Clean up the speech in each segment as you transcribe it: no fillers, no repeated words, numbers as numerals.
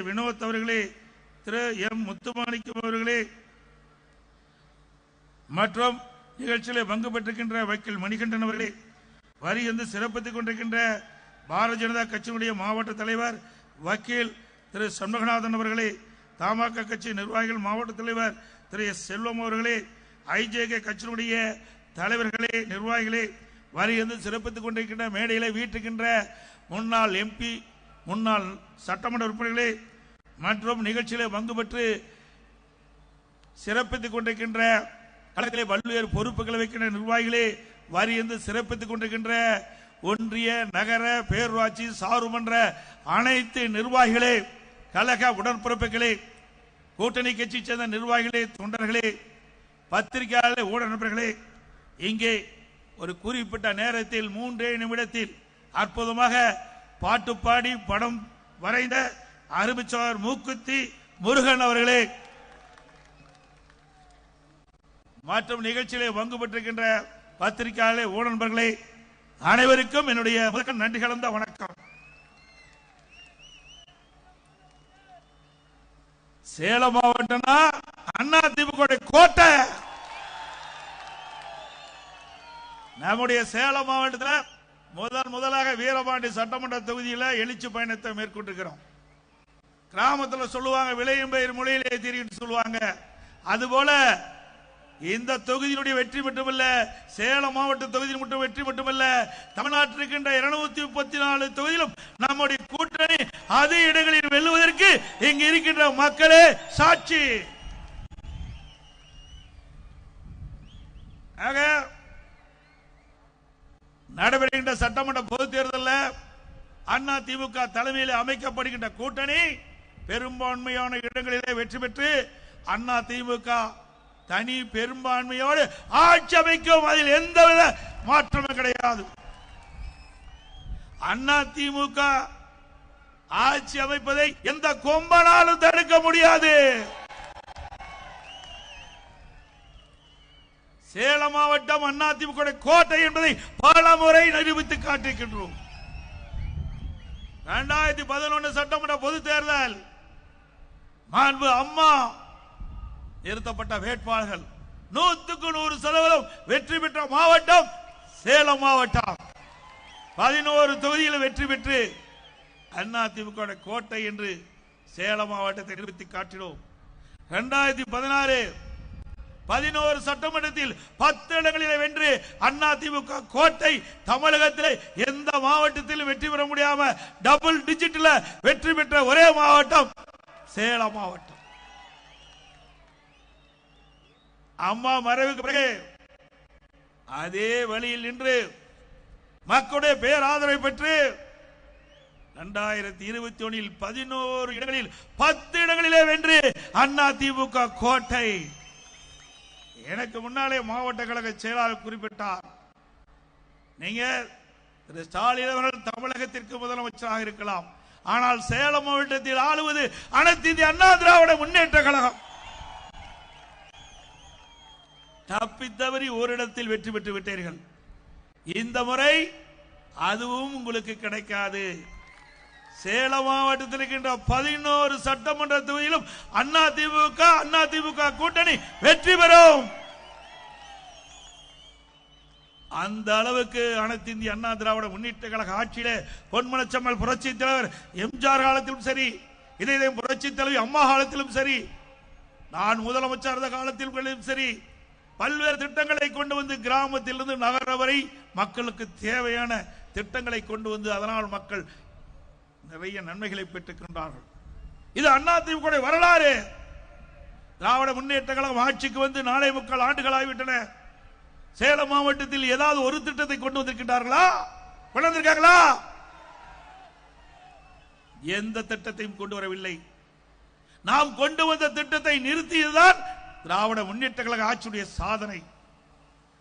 வினோத் அவர்களே, திரு எம் முத்துமாணிக்கம் அவர்களே மற்றும் நிகழ்ச்சியிலே பங்கு பெற்றிருக்கின்ற வக்கீல் மணிகண்டன் அவர்களே, வரி வந்து சிறப்பித்துக் கொண்டிருக்கின்ற பாரதிய ஜனதா கட்சியினுடைய மாவட்ட தலைவர் வக்கீல் திரு சண்முகநாதன் அவர்களே, தமாக கட்சி நிர்வாகிகள் மாவட்ட தலைவர் திரு எஸ் செல்வம் அவர்களே, ஐஜேகே கட்சியினுடைய தலைவர்களே, நிர்வாகிகளே, வரி வந்து சிறப்பித்துக் கொண்டிருக்கின்ற மேடையிலே வீட்டுக்கின்ற முன்னாள் எம்பி, முன்னாள் சட்டமன்ற உறுப்பினர்களே மற்றும் நிகழ்ச்சியிலே பங்கு பெற்று சிறப்பித்துக் கொண்டிருக்கின்ற களத்திலே பல்வேறு பொறுப்புகளை வைக்கின்ற நிர்வாகிகளே, வரி என்று சிறப்பித்துக் கொண்டிருக்கின்ற ஒன்றிய நகர பேரூராட்சி சார்புமன்ற அனைத்து நிர்வாகிகளே, கழக உடன்பிறப்புகளே, கூட்டணி கட்சி சேர்ந்த நிர்வாகிகளே, தொண்டர்களே, பத்திரிகையாளர்களே, ஊடக நண்பர்களே, இங்கே ஒரு குறிப்பிட்ட நேரத்தில் 3 நிமிடத்தில் அற்புதமாக பாட்டு பாடி படம் வரைந்த அருமைச்சோர் மூக்குத்தி முருகன் அவர்களே மற்றும் நிகழ்ச்சியிலே பங்கு பெற்றிருக்கின்ற பத்திரிகையாளர்களே, ஊடக நண்பர்களே அனைவருக்கும் என்னுடைய நன்றி கலந்த வணக்கம். சேலம் மாவட்டம்னா அதிமுக கோட்டை. நம்முடைய சேலம் மாவட்டத்தில் முதலாக வீரபாண்டி சட்டமன்ற தொகுதியில் எழுச்சி பயணத்தை மேற்கொண்டிருக்கிறோம். கிராமத்தில் சொல்லுவாங்க விளையும் பயிர் மொழியிலே தெரியும் சொல்லுவாங்க. அதுபோல இந்த தொகுதியினுடைய வெற்றி மட்டுமல்ல, சேலம் மாவட்ட தொகுதியில் மட்டும் வெற்றி மட்டுமல்ல, தமிழ்நாட்டில் இருக்கின்ற 234 தொகுதியிலும் நம்முடைய கூட்டணி அதே இடங்களில் வெல்லுவதற்கு இங்கு இருக்கின்ற மக்களே சாட்சி. ஆக நடைபெறுகின்ற சட்டமன்ற பொதுத் தேர்தலில் அண்ணா திமுக தலைமையில் அமைக்கப்படுகின்ற கூட்டணி பெரும்பான்மையான இடங்களிலே வெற்றி பெற்று அண்ணா திமுக தனி பெரும்பான்மையோடு ஆட்சி அமைக்கும். அதில் எந்தவித மாற்றமும் கிடையாது. அண்ணா திமுக ஆட்சி அமைப்பதை எந்த கொம்பனாலும் தடுக்க முடியாது. சேலம் மாவட்டம் அண்ணா திமுக கோட்டை என்பதை பல முறை நிரூபித்து காட்டியிருக்கின்றோம். 2011 சட்டமன்ற பொது தேர்தல் மாண்பு அம்மா நிறுத்தப்பட்ட வேட்பாளர்கள் 100% வெற்றி பெற்ற மாவட்டம் சேலம் மாவட்டம். 11 தொகுதியில் வெற்றி பெற்று அண்ணா திமுக கோட்டை என்று சேலம் மாவட்டத்தை நிரூபித்து காட்டினோம். 2016 11 சட்டமன்றத்தில் 10 இடங்களில் வென்று அண்ணா திமுக கோட்டை தமிழகத்தில் எந்த மாவட்டத்திலும் வெற்றி பெற முடியாம டபுள் டிஜிட்ல வெற்றி பெற்ற ஒரே மாவட்டம் சேலம் மாவட்டம். அம்மா மறைவுக்கு பிறகு அதே வழியில் நின்று மக்களுடைய பேராதரவை பெற்று 2021 11 இடங்களில் 10 இடங்களிலே வென்று அண்ணா திமுக கோட்டை. எனக்கு முன்னாலே மாவட்ட கழக செயலாளர் குறிப்பிட்டார், நீங்க திரு ஸ்டாலின் அவர்கள் தமிழகத்திற்கு முதலமைச்சராக இருக்கலாம், ஆனால் சேலம் மாவட்டத்தில் ஆளுவது அனைத்து இந்திய அண்ணா திராவிட முன்னேற்ற கழகம். தப்பித்தவறி ஓரிடத்தில் வெற்றி பெற்று விட்டீர்கள். இந்த முறை அதுவும் உங்களுக்கு கிடைக்காது. சேலம் மாவட்டத்தில் இருக்கின்ற 11 சட்டமன்ற தொகுதியிலும் அண்ணா திமுக கூட்டணி வெற்றி பெறும். அந்த அளவுக்கு அனைத்து இந்திய அண்ணா திராவிட முன்னேற்ற கழக ஆட்சியிலே பொன்மனச்செம்மல் புரட்சி தலைவர் எம்ஜிஆர் காலத்திலும் சரி, இதே புரட்சி தலைவி அம்மா காலத்திலும் சரி, நான் முதலமைச்சர் இருந்த காலத்திலும் சரி, பல்வேறு திட்டங்களை கொண்டு வந்து கிராமத்திலிருந்து நகர வரை மக்களுக்கு தேவையான திட்டங்களை கொண்டு வந்து அதனால் மக்கள் நிறைய நன்மைகளை பெற்றுக்கின்றார்கள். இது அதிமுக வரலாறு. திராவிட முன்னேற்ற கழகம் ஆட்சிக்கு வந்து 4.25 ஆண்டுகள் ஆகிவிட்டன. சேலம் மாவட்டத்தில் ஏதாவது ஒரு திட்டத்தை கொண்டு வந்திருக்கின்றார்களா? கொண்டு வந்திருக்காங்களா? எந்த திட்டத்தையும் கொண்டு வரவில்லை. நாம் கொண்டு வந்த திட்டத்தை நிறுத்தியதுதான் திராவிட முன்னேற்ற கழக ஆட்சியுடைய சாதனை.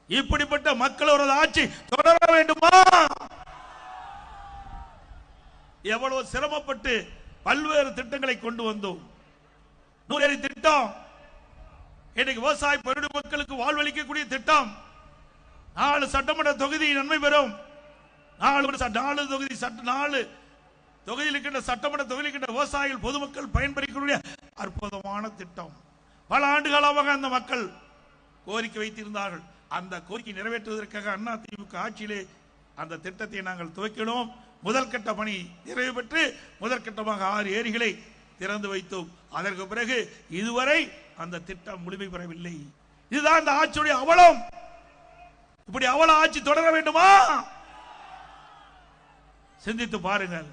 இப்படிப்பட்ட மக்களோட ஆட்சி தொடர வேண்டுமா? எவ்வளவு சிரமப்பட்டு பல்வேறு திட்டங்களை கொண்டு வந்தோம். 100 திட்டம், இன்னைக்கு விவசாய பெருடு மக்களுக்கு வாழ்வளிக்கக்கூடிய திட்டம், 4 சட்டமன்ற தொகுதி நன்மை பெறும். 4 தொகுதி 4 தொகுதியில் இருக்கின்ற சட்டமன்ற தொகுதியில் இருக்கின்ற விவசாயிகள் பொதுமக்கள் பயன்பெறக்கூடிய அற்புதமான திட்டம். பல ஆண்டுகாலமாக அந்த மக்கள் கோரிக்கை வைத்திருந்தார்கள். அந்த கோரிக்கை நிறைவேற்றுவதற்காக அண்ணா திமுக ஆட்சியிலே அந்த திட்டத்தை நாங்கள் துவக்கினோம். முதல் கட்ட பணி நிறைவு பெற்று முதற்கட்டமாக 6 ஏரிகளை திறந்து வைத்தோம். அதற்கு பிறகு இதுவரை அந்த திட்டம் முழுமை பெறவில்லை. இதுதான் இந்த ஆட்சியுடைய அவலம். இப்படி அவல ஆட்சி தொடர வேண்டுமா? சிந்தித்து பாருங்கள்.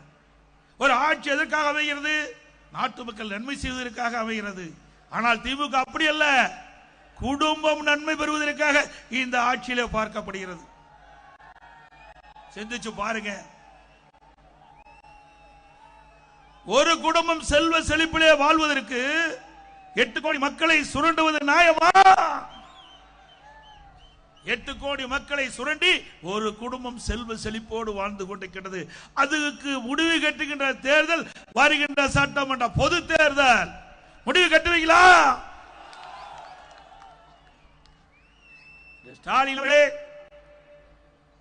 ஒரு ஆட்சி எதற்காக அமைகிறது? நாட்டு மக்கள் நன்மை செய்வதற்காக அமைகிறது. ஆனால் திமுக அப்படி அல்ல, குடும்பம் நன்மை பெறுவதற்காக இந்த ஆட்சியிலே பார்க்கப்படுகிறது. சிந்திச்சு பாருங்க. ஒரு குடும்பம் செல்வ செழிப்பிலே வாழ்வதற்கு 8 கோடி மக்களை சுரண்டுவது நியாயமா? 8 கோடி மக்களை சுரண்டி ஒரு குடும்பம் செல்வ செழிப்போடு வாழ்ந்து கொண்டிருக்கிறது. அதுக்கு முடிவு கட்டுகின்ற தேர்தல் வருகின்ற சட்டமன்ற பொது தேர்தல். முடிவு கட்டுவீங்களா? ஸ்டாலின் அவர்களே,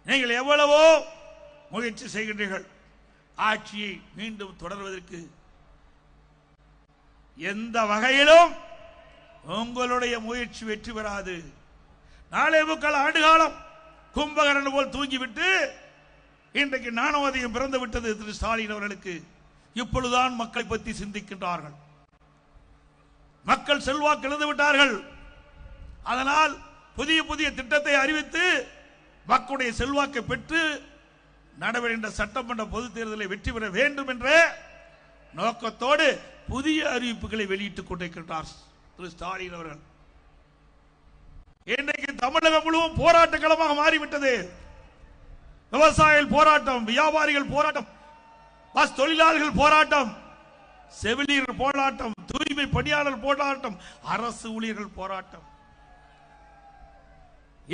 நீங்கள் எவ்வளவோ முயற்சி செய்கின்றீர்கள் ஆட்சியை மீண்டும் தொடர்வதற்கு. எந்த வகையிலும் உங்களுடைய முயற்சி வெற்றி பெறாது. நாளை 3 ஆண்டு காலம் கும்பகரணம் போல் தூங்கிவிட்டு இன்றைக்கு ஞானோதயம் பிறந்து விட்டது திரு ஸ்டாலின் அவர்களுக்கு. இப்பொழுதுதான் மக்களை பற்றி சிந்திக்கின்றார்கள். மக்கள் செல்வாக்கு இழந்து விட்டார்கள். அதனால் புதிய புதிய திட்டத்தை அறிவித்து மக்களுடைய செல்வாக்கை பெற்று நடைபெறுகின்ற சட்டமன்ற பொது தேர்தலை வெற்றி பெற வேண்டும் என்ற நோக்கத்தோடு புதிய அறிவிப்புகளை வெளியிட்டுக் கொண்டிருக்கின்றார் திரு ஸ்டாலின் அவர்கள். இன்றைக்கு தமிழகம் முழுவதும் போராட்ட களமாக மாறிவிட்டது. விவசாயிகள் போராட்டம், வியாபாரிகள் போராட்டம், பஸ் தொழிலாளர்கள் போராட்டம், செவிலியர்கள் போராட்டம், தூய்மை பணியாளர் போராட்டம், அரசு ஊழியர்கள் போராட்டம்.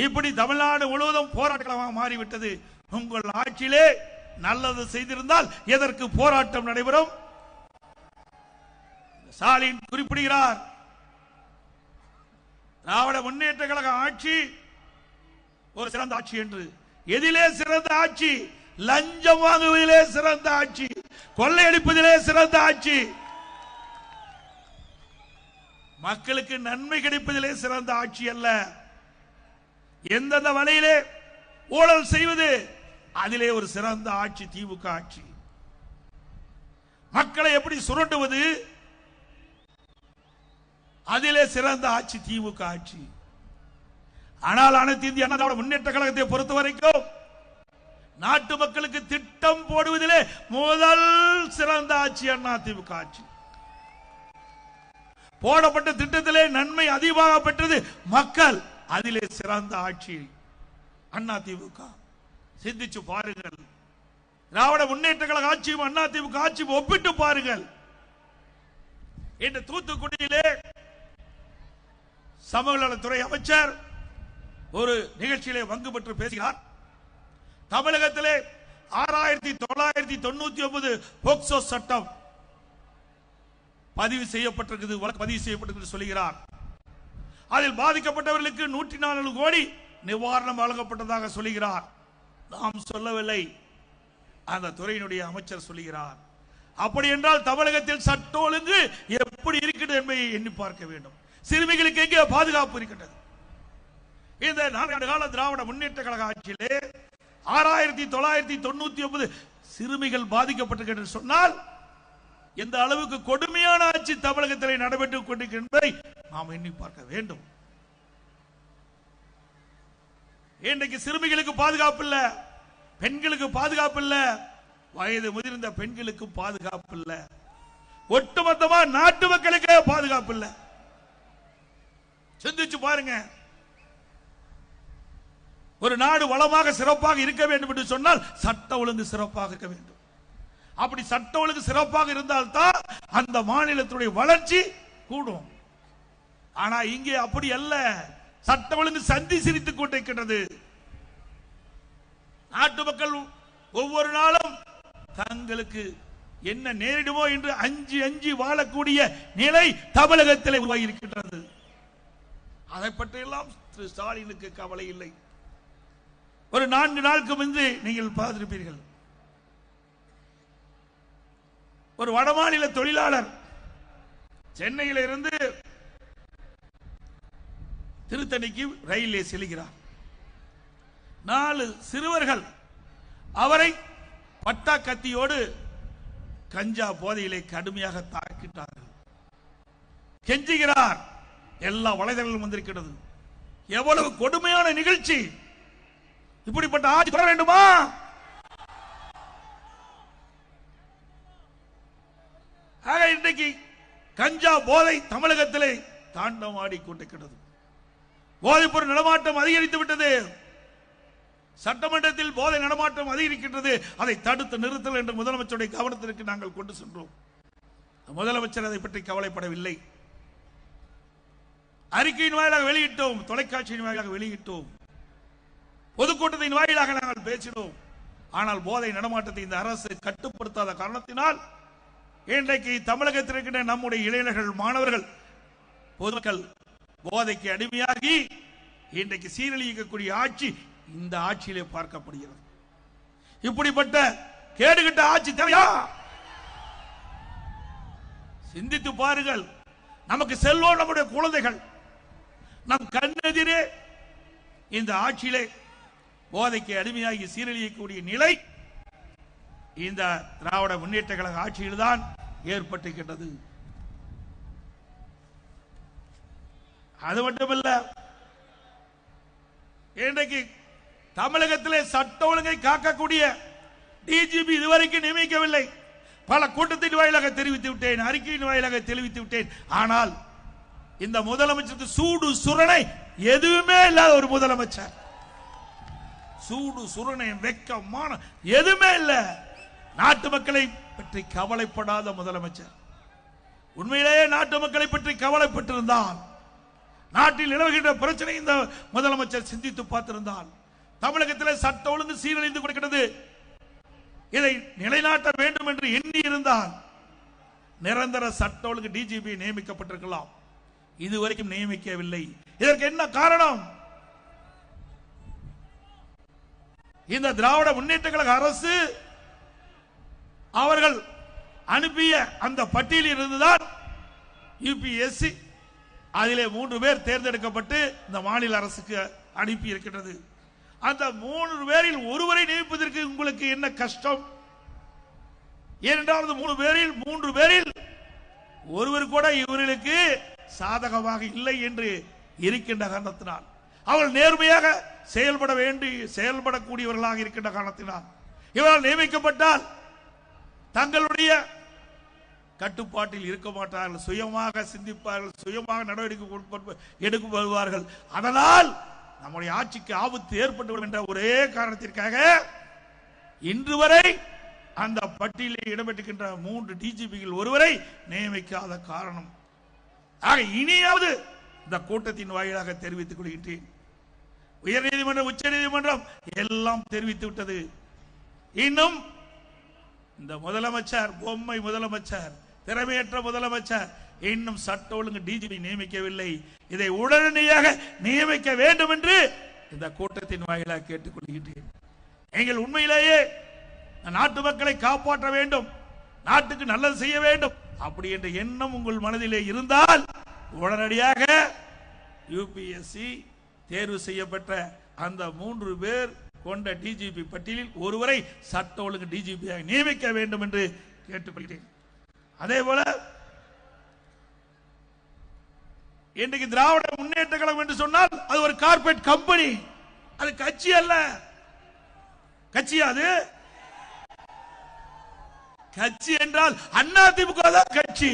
இப்படி தமிழ்நாடு முழுவதும் போராட்ட களமாக மாறிவிட்டது. உங்கள் ஆட்சியிலே நல்லது செய்திருந்தால் எதற்கு போராட்டம் நடைபெறும்? ஸ்டாலின் குறிப்பிடுகிறார், திராவிட முன்னேற்ற கழக ஆட்சி ஒரு சிறந்த ஆட்சி என்று. எதிலே சிறந்த ஆட்சி? லஞ்சம் வாங்குவதிலே சிறந்த ஆட்சி, கொள்ளையடிப்பதிலே சிறந்த ஆட்சி, மக்களுக்கு நன்மை கிடைப்பதிலே சிறந்த ஆட்சி அல்ல. எந்தெந்த வழியிலே ஊழல் செய்வது அதிலே ஒரு சிறந்த ஆட்சி திமுக ஆட்சி. மக்களை எப்படி சுரண்டுவது அதிலே சிறந்த ஆட்சி திமுக ஆட்சி. ஆனால் அனைத்து இந்திய அண்ணா திராவிட முன்னேற்ற கழகத்தை பொறுத்த வரைக்கும் நாட்டு மக்களுக்கு திட்டம் போடுவதிலே முதல் சிறந்த ஆட்சி அண்ணா திமுக ஆட்சி. போடப்பட்ட திட்டத்திலே நன்மை அதிகமாக பெற்றது மக்கள், அதிலே சிறந்த ஆட்சி அண்ணா திமுக. சிந்திச்சு பாருங்கள். திராவிட முன்னேற்ற கழக ஆட்சியும் அண்ணா திமுக ஆட்சியும் ஒப்பிட்டு பாருங்கள். இன்று தூத்துக்குடியிலே சமூக நலத்துறை அமைச்சர் ஒரு நிகழ்ச்சியிலே பங்கு பெற்று பேசுகிறார். தமிழகத்திலே 6999 போக்சோ சட்டம் பதிவு செய்யப்பட்டிருக்கிறது, வழக்கு பதிவு செய்யப்பட்டிருக்கிறது சொல்கிறார். அதில் பாதிக்கப்பட்டவர்களுக்கு 104 கோடி நிவாரணம் வழங்கப்பட்டதாக சொல்கிறார். நாம் சொல்லவில்லை, அந்த துறையினுடைய அமைச்சர் சொல்கிறார். அப்படி என்றால் தமிழகத்தில் சட்ட ஒழுங்கு எப்படி இருக்கிறது என்பதை எண்ணி பார்க்க வேண்டும். சிறுமிகளுக்கு எங்கே பாதுகாப்பு இருக்கின்றது? இந்த 4 ஆண்டு கால திராவிட முன்னேற்ற கழக ஆட்சியிலே 6999 சிறுமிகள் பாதிக்கப்பட்டிருக்கின்ற சொன்னால் எந்த அளவுக்கு கொடுமையான ஆட்சி தமிழகத்தில் நடைபெற்றுக் கொண்டிருக்கின்றதை நாம் எண்ணி பார்க்க வேண்டும். இன்றைக்கு சிறுமிகளுக்கு பாதுகாப்பு இல்ல, பெண்களுக்கு பாதுகாப்பு இல்ல, வயது முதிர்ந்த பெண்களுக்கு பாதுகாப்பு இல்ல, ஒட்டுமொத்தமா நாட்டு மக்களுக்கு பாதுகாப்பு இல்ல. சிந்திச்சு பாருங்க. ஒரு நாடு வளமாக சிறப்பாக இருக்க வேண்டும் என்று சொன்னால் சட்ட ஒழுங்கு சிறப்பாக இருக்க வேண்டும். அப்படி சட்ட ஒழுங்கு சிறப்பாக இருந்தால்தான் அந்த மாநிலத்துடைய வளர்ச்சி கூடும். ஆனா இங்கே அப்படி அல்ல. சட்ட ஒழுங்கு சந்தி சிரித்துக் கொண்டிருக்கின்றது. நாட்டு மக்கள் ஒவ்வொரு நாளும் தங்களுக்கு என்ன நேரிடுமோ என்று அஞ்சி அஞ்சி வாழக்கூடிய நிலை தமிழகத்தில் உருவாகி இருக்கின்றது. அதை பற்றியெல்லாம் திரு ஸ்டாலினுக்கு கவலை இல்லை. ஒரு 4 நாளுக்கு முன்பு நீங்கள் பார்த்திருப்பீர்கள், ஒரு வடமாநில தொழிலாளர் சென்னையில் இருந்து திருத்தணிக்கு ரயிலே செல்கிறார். 4 சிறுவர்கள் அவரை பட்டா கத்தியோடு கஞ்சா போதையிலே கடுமையாக தாக்கிட்டார்கள். கெஞ்சுகிறார். எல்லா வலைதளங்களும் வந்திருக்கிறது. எவ்வளவு கொடுமையான நிகழ்ச்சி! இப்படிப்பட்ட ஆட்சி தொடர வேண்டுமா? ஆக இன்றைக்கு கஞ்சா போதை தமிழகத்திலே தாண்டவாடி கொண்டிருக்கிறது. போதைப்பொருள் நடமாட்டம் அதிகரித்து விட்டது. சட்டமன்றத்தில் போதை நடமாட்டம் அதிகரிக்கின்றது. அதை தடுத்து நிறுத்தல் என்று முதலமைச்சருடைய கவனத்திற்கு நாங்கள் கொண்டு சென்றோம். முதலமைச்சர் அதை பற்றி கவலைப்படவில்லை. அறிக்கையின் வாயிலாக வெளியிட்டோம், தொலைக்காட்சியின் வாயிலாக வெளியிட்டோம், பொதுக்கூட்டத்தின் வாயிலாக நாங்கள் பேசினோம். ஆனால் போதை நடமாட்டத்தை இந்த அரசு கட்டுப்படுத்தாத காரணத்தினால் இன்றைக்கு தமிழகத்தில் இருக்கின்ற நம்முடைய இளைஞர்கள், மாணவர்கள், பொதுமக்கள் போதைக்கு அடிமையாகி இன்றைக்கு சீரழிக்கக்கூடிய ஆட்சி இந்த ஆட்சியிலே பார்க்கப்படுகிறது. இப்படிப்பட்ட கேடுகட்ட ஆட்சி தேவையா? சிந்தித்து பாருங்கள். நமக்கு செல்வோம் நம்முடைய குழந்தைகள், நம் கண்ணெதிரே இந்த ஆட்சியிலே போதைக்கு அடிமையாகி சீரழியக்கூடிய நிலை இந்த திராவிட முன்னேற்ற கழக ஆட்சியில் தான் ஏற்பட்டிருக்கின்றது. அது மட்டுமல்ல, இன்றைக்கு தமிழகத்திலே சட்ட ஒழுங்கை காக்கக்கூடிய டிஜிபி இதுவரைக்கும் நியமிக்கவில்லை. பல கூட்டத்தின் வாயிலாக தெரிவித்து விட்டேன், அறிக்கையின் வாயிலாக தெரிவித்து விட்டேன். ஆனால் இந்த முதலமைச்சருக்கு சூடு சுரணை எதுவுமே இல்லாத ஒரு முதலமைச்சர், சூடு சுரணை வெக்கமான எதுவுமே இல்லை. நாட்டு மக்களை பற்றி கவலைப்படாத முதலமைச்சர். உண்மையிலேயே நாட்டு மக்களை பற்றி கவலைப்பட்டிருந்தால், நாட்டில் நிலவுகின்ற பிரச்சனை இந்த முதலமைச்சர் சிந்தித்து பார்த்திருந்தால், தமிழகத்தில் சட்ட ஒழுங்கு சீரழிந்து கொடுக்கிறது, இதை நிலைநாட்ட வேண்டும் என்று எண்ணி இருந்தால் நிரந்தர சட்ட ஒழுங்கு டிஜிபி நியமிக்கப்பட்டிருக்கலாம். இதுவரைக்கும் நியமிக்கவில்லை. இதற்கு என்ன காரணம்? இந்த திராவிட முன்னேற்ற கழக அரசு அவர்கள் அனுப்பிய அந்த பட்டியலில் இருந்துதான் யுபிஎஸ்சி அதிலே 3 பேர் தேர்ந்தெடுக்கப்பட்டு இந்த மாநில அரசுக்கு அனுப்பி இருக்கின்றது. அந்த 3 பேரில் ஒருவரை நியமிப்பதற்கு உங்களுக்கு என்ன கஷ்டம்? ஏனென்றால் 3 பேரில் ஒருவர் கூட இவர்களுக்கு சாதகமாக இல்லை என்று இருக்கின்ற காரணத்தினால், அவர்கள் நேர்மையாக செயல்படக்கூடியவர்களாக இருக்கின்ற காரணத்தினால் இவர்கள் நியமிக்கப்பட்டால் தங்களுடைய கட்டுப்பாட்டில் இருக்க மாட்டார்கள், சுயமாக சிந்திப்பார்கள், சுயமாக நடவடிக்கை எடுக்கப்படுவார்கள். அதனால் நம்முடைய ஆட்சிக்கு ஆபத்து ஏற்பட்டுவிடும் என்ற ஒரே காரணத்திற்காக இன்று வரை அந்த பட்டியலில் இடம்பெற்றிருக்கின்ற 3 டிஜிபிகள் ஒருவரை நியமிக்காத காரணம். ஆக இனியாவது இந்த கூட்டத்தின் வாயிலாக தெரிவித்துக் கொள்கின்றேன். உயர்நீதிமன்றம், உச்ச நீதிமன்றம் எல்லாம் தெரிவித்து விட்டது. இன்னும் இந்த முதலமைச்சர், பொம்மை முதலமைச்சர், திறமையற்ற முதலமைச்சர் இன்னும் சட்ட ஒழுங்கு டிஜிபி நியமிக்கவில்லை. இதை உடனடியாக நியமிக்க வேண்டும் என்று இந்த கூட்டத்தின் வாயிலாக கேட்டுக்கொள்கின்றேன். நீங்கள் உண்மையிலேயே நாட்டு மக்களை காப்பாற்ற வேண்டும், நாட்டுக்கு நல்லது செய்ய வேண்டும் அப்படி என்ற எண்ணம் உங்கள் மனதிலே இருந்தால் உடனடியாக யுபிஎஸ்சி தேர்வு செய்யப்பட்ட அந்த 3 பேர் கொண்ட டிஜிபி பட்டியலில் ஒருவரை சட்ட ஒழுங்கு டிஜிபியாக நியமிக்க வேண்டும் என்று கேட்டுக்கொள்கிறேன். அதே போல இன்றைக்கு திராவிட முன்னேற்ற கழகம் என்று சொன்னால் அது ஒரு கார்ப்பரேட் கம்பெனி, அது கட்சி அல்ல. கட்சியா அது? கட்சி என்றால் அதிமுக தான் கட்சி.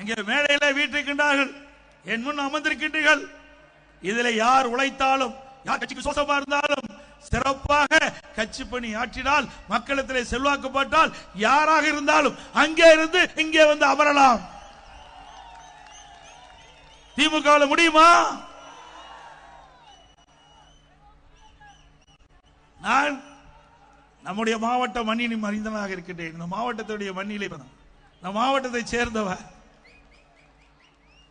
இங்கே மேடையில் வீட்டிருக்கின்றார்கள், என் முன் அமர்ந்திருக்கின்றீர்கள். இதில் யார் உழைத்தாலும், யார் கட்சிக்கு சோசமா இருந்தாலும், சிறப்பாக கட்சி பணி ஆற்றினால், மக்களிடத்திலே செல்வாக்கப்பட்டால், யாராக இருந்தாலும் அங்கே இருந்து இங்கே வந்து அமரலாம். திமுக முடியுமா? நான் நம்முடைய மாவட்ட மண்ணின் மனிதனாக இருக்கின்றேன். இந்த மாவட்டத்துடைய மண்ணிலே இந்த மாவட்டத்தை சேர்ந்தவர்.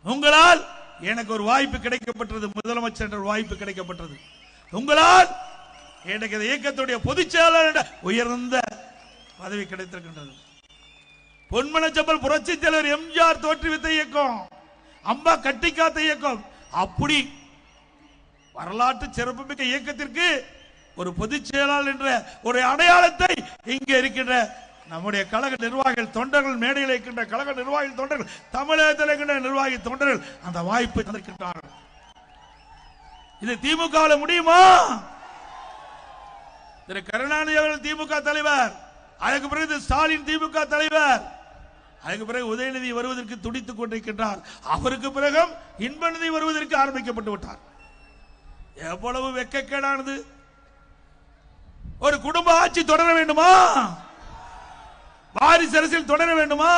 உங்களால் எனக்கு ஒரு வாய்ப்பு கிடைக்கப்பட்டது, முதலமைச்சர் என்ற வாய்ப்பு கிடைக்கப்பட்டது. உங்களால் எனக்கு இந்த இயக்கத்துடைய பொதுச் செயலாளர் உயர்ந்த பதவி கிடைத்திருக்கின்றது. பொன்மனச்செம்மல் புரட்சி தலைவர் எம்ஜிஆர் தோற்றுவித்த இயக்கம், அம்மா கட்டிக்காத்த இயக்கம். அப்படி வரலாற்று சிறப்புமிக்க இயக்கத்திற்கு ஒரு பொதுச் செயலாளர் என்ற ஒரு அடையாளத்தை இங்கே இருக்கின்ற நம்முடைய கழக நிர்வாகிகள் தொண்டர்கள், மேடையில் இருக்கின்ற கழக நிர்வாகிகள் தொண்டர்கள், தமிழகத்தில் இருக்கின்ற நிர்வாகி தொண்டர்கள் அந்த வாய்ப்பை தந்திருக்கின்றார்கள். இது திமுக முடியுமா? திரு கருணாநிதி அவர்கள் திமுக தலைவர், அதுக்கு பிறகு ஸ்டாலின் திமுக தலைவர், அதுக்கு பிறகு உதயநிதி வருவதற்கு துடித்துக் கொண்டிருக்கின்றார். அவருக்கு பிறகு இன்பநிதி வருவதற்கு ஆரம்பிக்கப்பட்டு விட்டார். எவ்வளவு வெட்கக்கேடானது! ஒரு குடும்ப ஆட்சி தொடர வேண்டுமா? வாரிசு அரசியல் தொடர வேண்டுமா?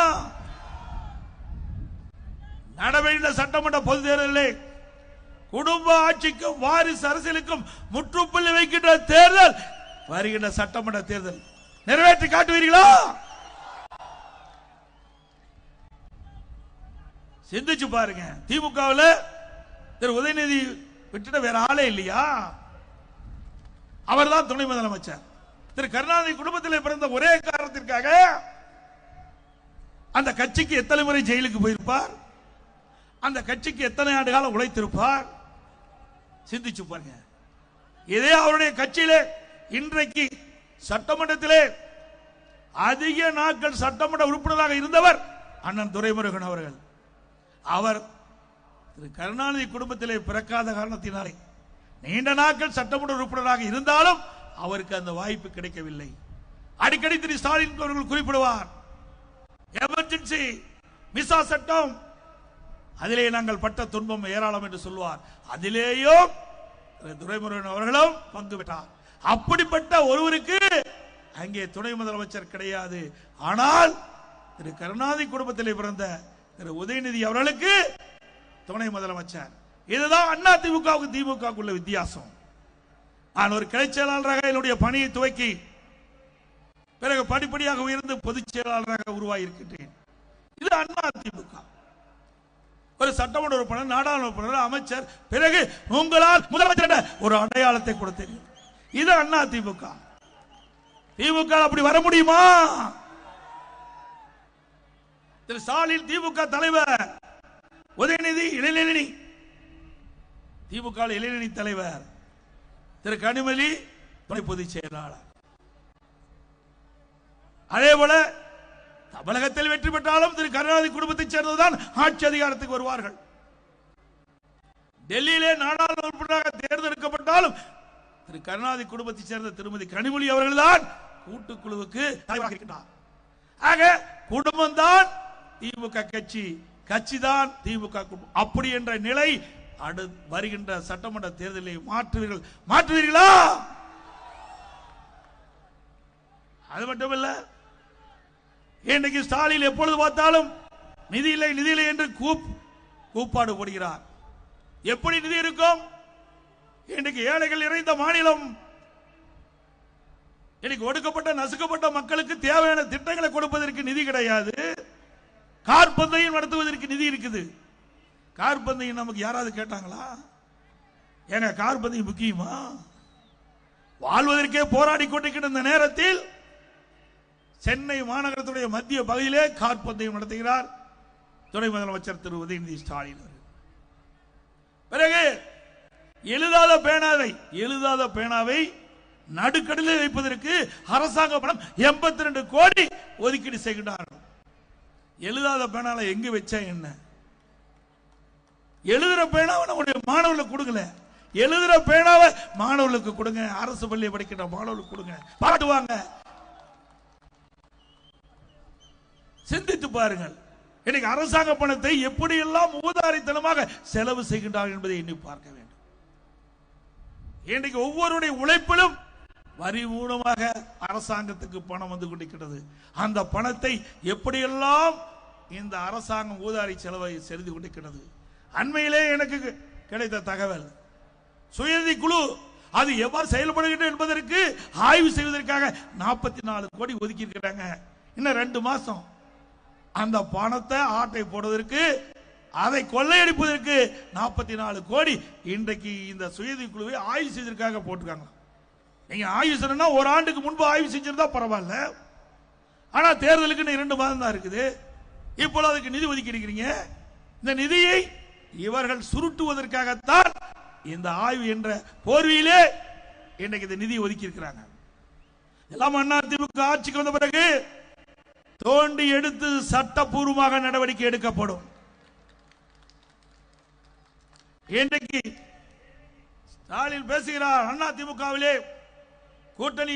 நடவேண்ட சட்டமன்ற பொது தேர்தலில் குடும்ப ஆட்சிக்கும் வாரிசு அரசியலுக்கும் முற்றுப்புள்ளி வைக்கின்ற தேர்தல் வருகின்ற சட்டமன்ற தேர்தல். நிறைவேற்றி காட்டுவீர்களா? சிந்திச்சு பாருங்க. திமுகவில் திரு உதயநிதி விட்டுட்ட வேற ஆளே இல்லையா? அவர்தான் துணை முதலமைச்சர். திரு கருணாநிதி குடும்பத்தில் பிறந்த ஒரே காரணத்திற்காக அந்த கட்சிக்கு எத்தனை முறை ஜெயிலுக்கு போயிருப்பார், அந்த கட்சிக்கு எத்தனை ஆண்டு காலம் உழைத்திருப்பார். சிந்திச்சு பாருங்க. இதே அவருடைய கட்சியிலே இன்றைக்கு சட்டமன்றத்திலே அதிக நாட்கள் சட்டமன்ற உறுப்பினராக இருந்தவர் அண்ணன் துரைமுருகன் அவர்கள். அவர் திரு கருணாநிதி குடும்பத்திலே பிறக்காத காரணத்தினாலே நீண்ட நாட்கள் சட்டமன்ற உறுப்பினராக இருந்தாலும் அவருக்கு அந்த வாய்ப்பு கிடைக்கவில்லை. அடிக்கடி திரு ஸ்டாலின் அவர்கள் குறிப்பிடுவார், எமர்ஜென்சி மிசா சட்டம், அதிலே நாங்கள் பட்ட துன்பம் ஏராளம் என்று சொல்வார். அதிலேயும் துரைமுருகன் அவர்களும் பங்கு பெற்றார். அப்படிப்பட்ட ஒருவருக்கு அங்கே துணை முதலமைச்சர் கிடையாது. ஆனால் திரு கருணாநிதி குடும்பத்திலே பிறந்த திரு உதயநிதி அவர்களுக்கு துணை முதலமைச்சர். இதுதான் அண்ணா திமுகவுக்கு திமுகவுக்குள்ள வித்தியாசம். நான் ஒரு கிளை செயலாளராக என்னுடைய பணியை துவக்கி பிறகு படிப்படியாக உயர்ந்து பொதுச் செயலாளராக உருவாகி இருக்கின்றேன். இது அண்ணா திமுக. ஒரு சட்டமன்ற உறுப்பினர், நாடாளுமன்ற உறுப்பினர், அமைச்சர், பிறகு உங்களால் முதலமைச்சர் ஒரு அடையாளத்தை கொடுத்தேன். இது அண்ணா திமுக. திமுக அப்படி வர முடியுமா? திரு ஸ்டாலின் திமுக தலைவர், உதயநிதி இளைஞரணி திமுக இளைஞரணி தலைவர், திரு கனிமொழி துணை பொதுச் செயலாளர். அதே போல தமிழகத்தில் வெற்றி பெற்றாலும் திரு கருணாநிதி குடும்பத்தைச் சேர்ந்ததுதான் ஆட்சி அதிகாரத்துக்கு வருவார்கள். டெல்லியிலே நாடாளுமன்ற உறுப்பினராக தேர்ந்தெடுக்கப்பட்டாலும் திரு கருணாநிதி குடும்பத்தைச் சேர்ந்த திருமதி கனிமொழி அவர்கள் தான் கூட்டுக்குழுவுக்கு தலைவராக இருக்கின்றார். ஆக குடும்பம் தான் திமுக கட்சி, கட்சி தான் திமுக குடும்பம். அப்படி என்ற நிலை வருகின்ற சட்டமன்ற தேர்தலில் மாற்றுவீர்களா? அது மட்டுமல்ல, இன்றைக்கு ஸ்டாலின் எப்பொழுது பார்த்தாலும் நிதி இல்லை நிதி இல்லை என்று கூப்பாடு போடுகிறார். எப்படி நிதி இருக்கும்? இன்றைக்கு ஏழைகள் நிறைந்த மாநிலம், இன்னைக்கு ஒடுக்கப்பட்ட நசுக்கப்பட்ட மக்களுக்கு தேவையான திட்டங்களை கொடுப்பதற்கு நிதி கிடையாது. கார் பந்தயம் நடத்துவதற்கு நிதி இருக்குது. கார் பந்தயம் நமக்கு யாராவது கேட்டாங்களா? ஏங்க கார் பந்தயம் முக்கியமா? வாழ்வதற்கே போராடி கொண்டிருக்கிற இந்த நேரத்தில் சென்னை மாநகரத்துடைய மத்திய பகுதியிலே கார் பந்தயம் நடத்துகிறார் துணை முதலமைச்சர் திரு உதயநிதி ஸ்டாலின். பிறகு எழுதாத பேனாவை நடுக்கடலில் வைப்பதற்கு அரசாங்க பணம் 82 கோடி ஒதுக்கீடு செய்கின்றார்கள். எழுதாத பேனாவை எங்க வச்சா என்ன? எழுதுற பேனாவை நம்முடைய மாணவர்களுக்கு கொடுக்கல. எழுதுற பேனாவை மாணவர்களுக்கு கொடுங்க, அரசு பள்ளியை படிக்கிற மாணவர்களுக்கு கொடுங்க, பாராட்டுவாங்க. சிந்தித்து பாருங்கள், இன்னைக்கு அரசாங்க பணத்தை எப்படியெல்லாம் ஊதாரித்தனமாக செலவு செய்கின்றார்கள் என்பதை எண்ணி பார்க்க வேண்டும். இன்றைக்கு ஒவ்வொருடைய உழைப்பிலும் வரி மூலமாக அரசாங்கத்துக்கு பணம் வந்து கொண்டிருக்கிறது. அந்த பணத்தை எப்படியெல்லாம் இந்த அரசாங்கம் ஊதாரி செலவை செய்து கொண்டிருக்கிறது. அண்மையிலே எனக்கு கிடைத்த தகவல், சுயநிதி குழு அது எவ்வாறு செயல்படுகிறது என்பதற்கு ஆய்வு செய்வதற்காக 44 கோடி ஒதுக்கி இருக்கிறாங்க. இன்னும் 2 மாசம் அந்த பணத்தை ஆட்டை போடுவதற்கு, அதை கொள்ளையடிப்பதற்கு 44 கோடி இன்றைக்கு இந்த சுயநிதி குழுவை ஆய்வு செய்வதற்காக போட்டிருக்காங்க. நீங்க ஆய்வு செய்யணும்னா ஒரு ஆண்டுக்கு முன்பு ஆய்வு செஞ்சிருந்தா பரவாயில்ல. ஆனா தேர்தலுக்கு 2 மாதம் தான் இருக்குது. இப்போது அதுக்கு நிதி ஒதுக்கி இருக்கிறீங்க. இந்த நிதியை இவர்கள் சுருட்டுவதற்காகத்தான் இந்த ஆய்வு என்ற போர்வையிலே இன்றைக்கு இந்த நிதி ஒதுக்கி இருக்கிறாங்க. எல்லாம் அதிமுக ஆட்சிக்கு வந்த பிறகு தோண்டி எடுத்து சட்டப்பூர்வமாக நடவடிக்கை எடுக்கப்படும். இன்றைக்கு ஸ்டாலின் பேசுகிறார், அதிமுகவிலே கூட்டணி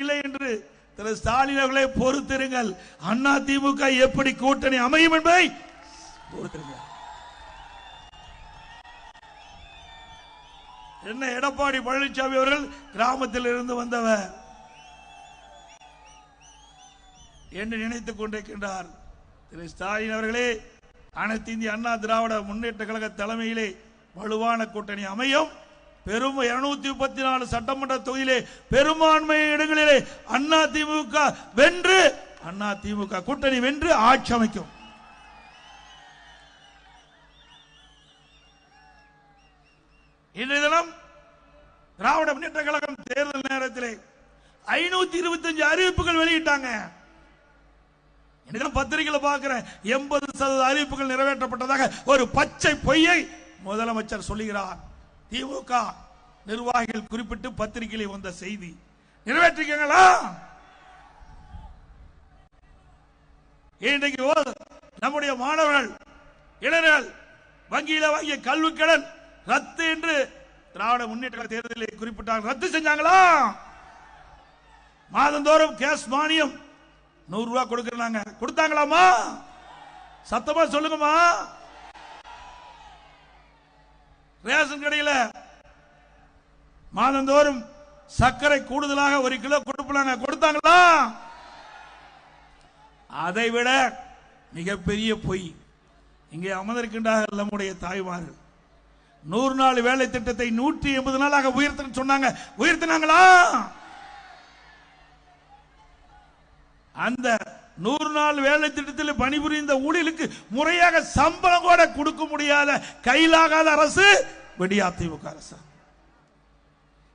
இல்லை என்று. திரு ஸ்டாலின் அவர்களை பொறுத்திருங்கள், அதிமுக எப்படி கூட்டணி அமையும் என்பதை பொறுத்திருங்கள். என்ன எடப்பாடி பழனிசாமி அவர்கள் கிராமத்தில் இருந்து வந்தவர் என்று நினைத்துக் கொண்டிருக்கின்றார். திரு ஸ்டாலின் அவர்களே, அனைத்து இந்திய அண்ணா திராவிட முன்னேற்ற கழக தலைமையிலே வலுவான கூட்டணி அமையும். பெரும் 234 சட்டமன்ற தொகுதியிலே பெரும்பான்மை இடங்களிலே அதிமுக வென்று, அதிமுக கூட்டணி வென்று ஆட்சி அமைக்கும். இன்றைய தினம் திராவிட முன்னேற்ற கழகம் தேர்தல் நேரத்திலே 525 அறிவிப்புகள் வெளியிட்டாங்க. பத்திரிகையில் பார்க்கிறேன் 80% அறிவிப்புகள் நிறைவேற்றப்பட்டதாக ஒரு பச்சை பொய்யை முதலமைச்சர் சொல்லுகிறார். திமுக நிர்வாகிகள் குறிப்பிட்டு பத்திரிகையில் வந்த செய்தி நிறைவேற்றிக்கங்களா? இன்றைக்கு நம்முடைய மாணவர்கள் இளைஞர்கள் வங்கியில வாங்கிய கல்வி கடன் ரத்து என்று திராவிட முன்னேற்ற தேர்தலில் குறிப்பிட்டாங்க. ரத்து செஞ்சாங்களா? மாதந்தோறும் கேஸ் மானியம் 100 ரூபாய் கொடுக்கறாங்க, கொடுத்தாங்களாமா? சத்தமா சொல்லுங்கம்மா. ரேஷன் கடையில் மாதந்தோறும் சர்க்கரை கூடுதலாக 1 கிலோ கொடுப்பாங்க, கொடுத்தாங்களா? அதை விட மிகப்பெரிய பொய் இங்கே அமர்ந்திருக்கின்றார்கள் நம்முடைய தாய்மார்கள். 100 நாள் வேலை திட்டத்தை 180 நாளாக உயர்த்த சொன்னாங்க, உயர்த்தினாங்களா? அந்த 100 நாள் வேலை திட்டத்தில் பணிபுரிந்த ஊழியர்களுக்கு முறையாக சம்பளம் கூட கொடுக்க முடியாத கையிலாகாத அரசு அதிமுக அரசு.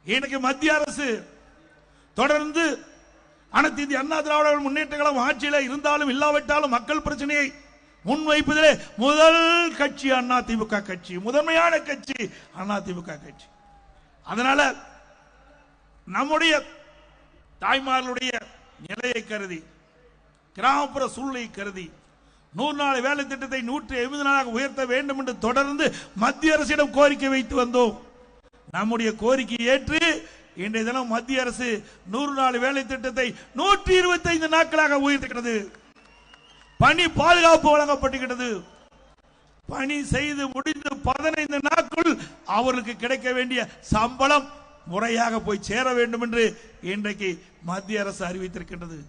இன்னைக்கு மத்திய அரசு தொடர்ந்து அனைத்து இந்திய அண்ணா திராவிட முன்னேற்ற கழகம் ஆட்சியில் இருந்தாலும் இல்லாவிட்டாலும் மக்கள் பிரச்சனையை முன்வைப்பதிலே முதல் கட்சி அதிமுக கட்சி, முதன்மையான கட்சி அதிமுக கட்சி. அதனால நம்முடைய தாய்மார்களுடைய நிலையை கருதி, கிராமப்புற சூழ்நிலை கருதி 100 நாள் வேலை திட்டத்தை 180 நாளாக உயர்த்த வேண்டும் என்று தொடர்ந்து மத்திய அரசிடம் கோரிக்கை வைத்து வந்தோம். நம்முடைய கோரிக்கையை ஏற்று இன்றைய தினம் மத்திய அரசு 100 நாள் வேலை திட்டத்தை 125 நாட்களாக உயர்த்துகிறது. பணி பாதுகாப்பு வழங்கப்பட்டுகிறது. பணி செய்து முடிந்து 15 நாட்கள் அவர்களுக்கு கிடைக்க வேண்டிய சம்பளம் முறையாக போய் சேர வேண்டும் என்று இன்றைக்கு மத்திய அரசு அறிவித்திருக்கின்றது.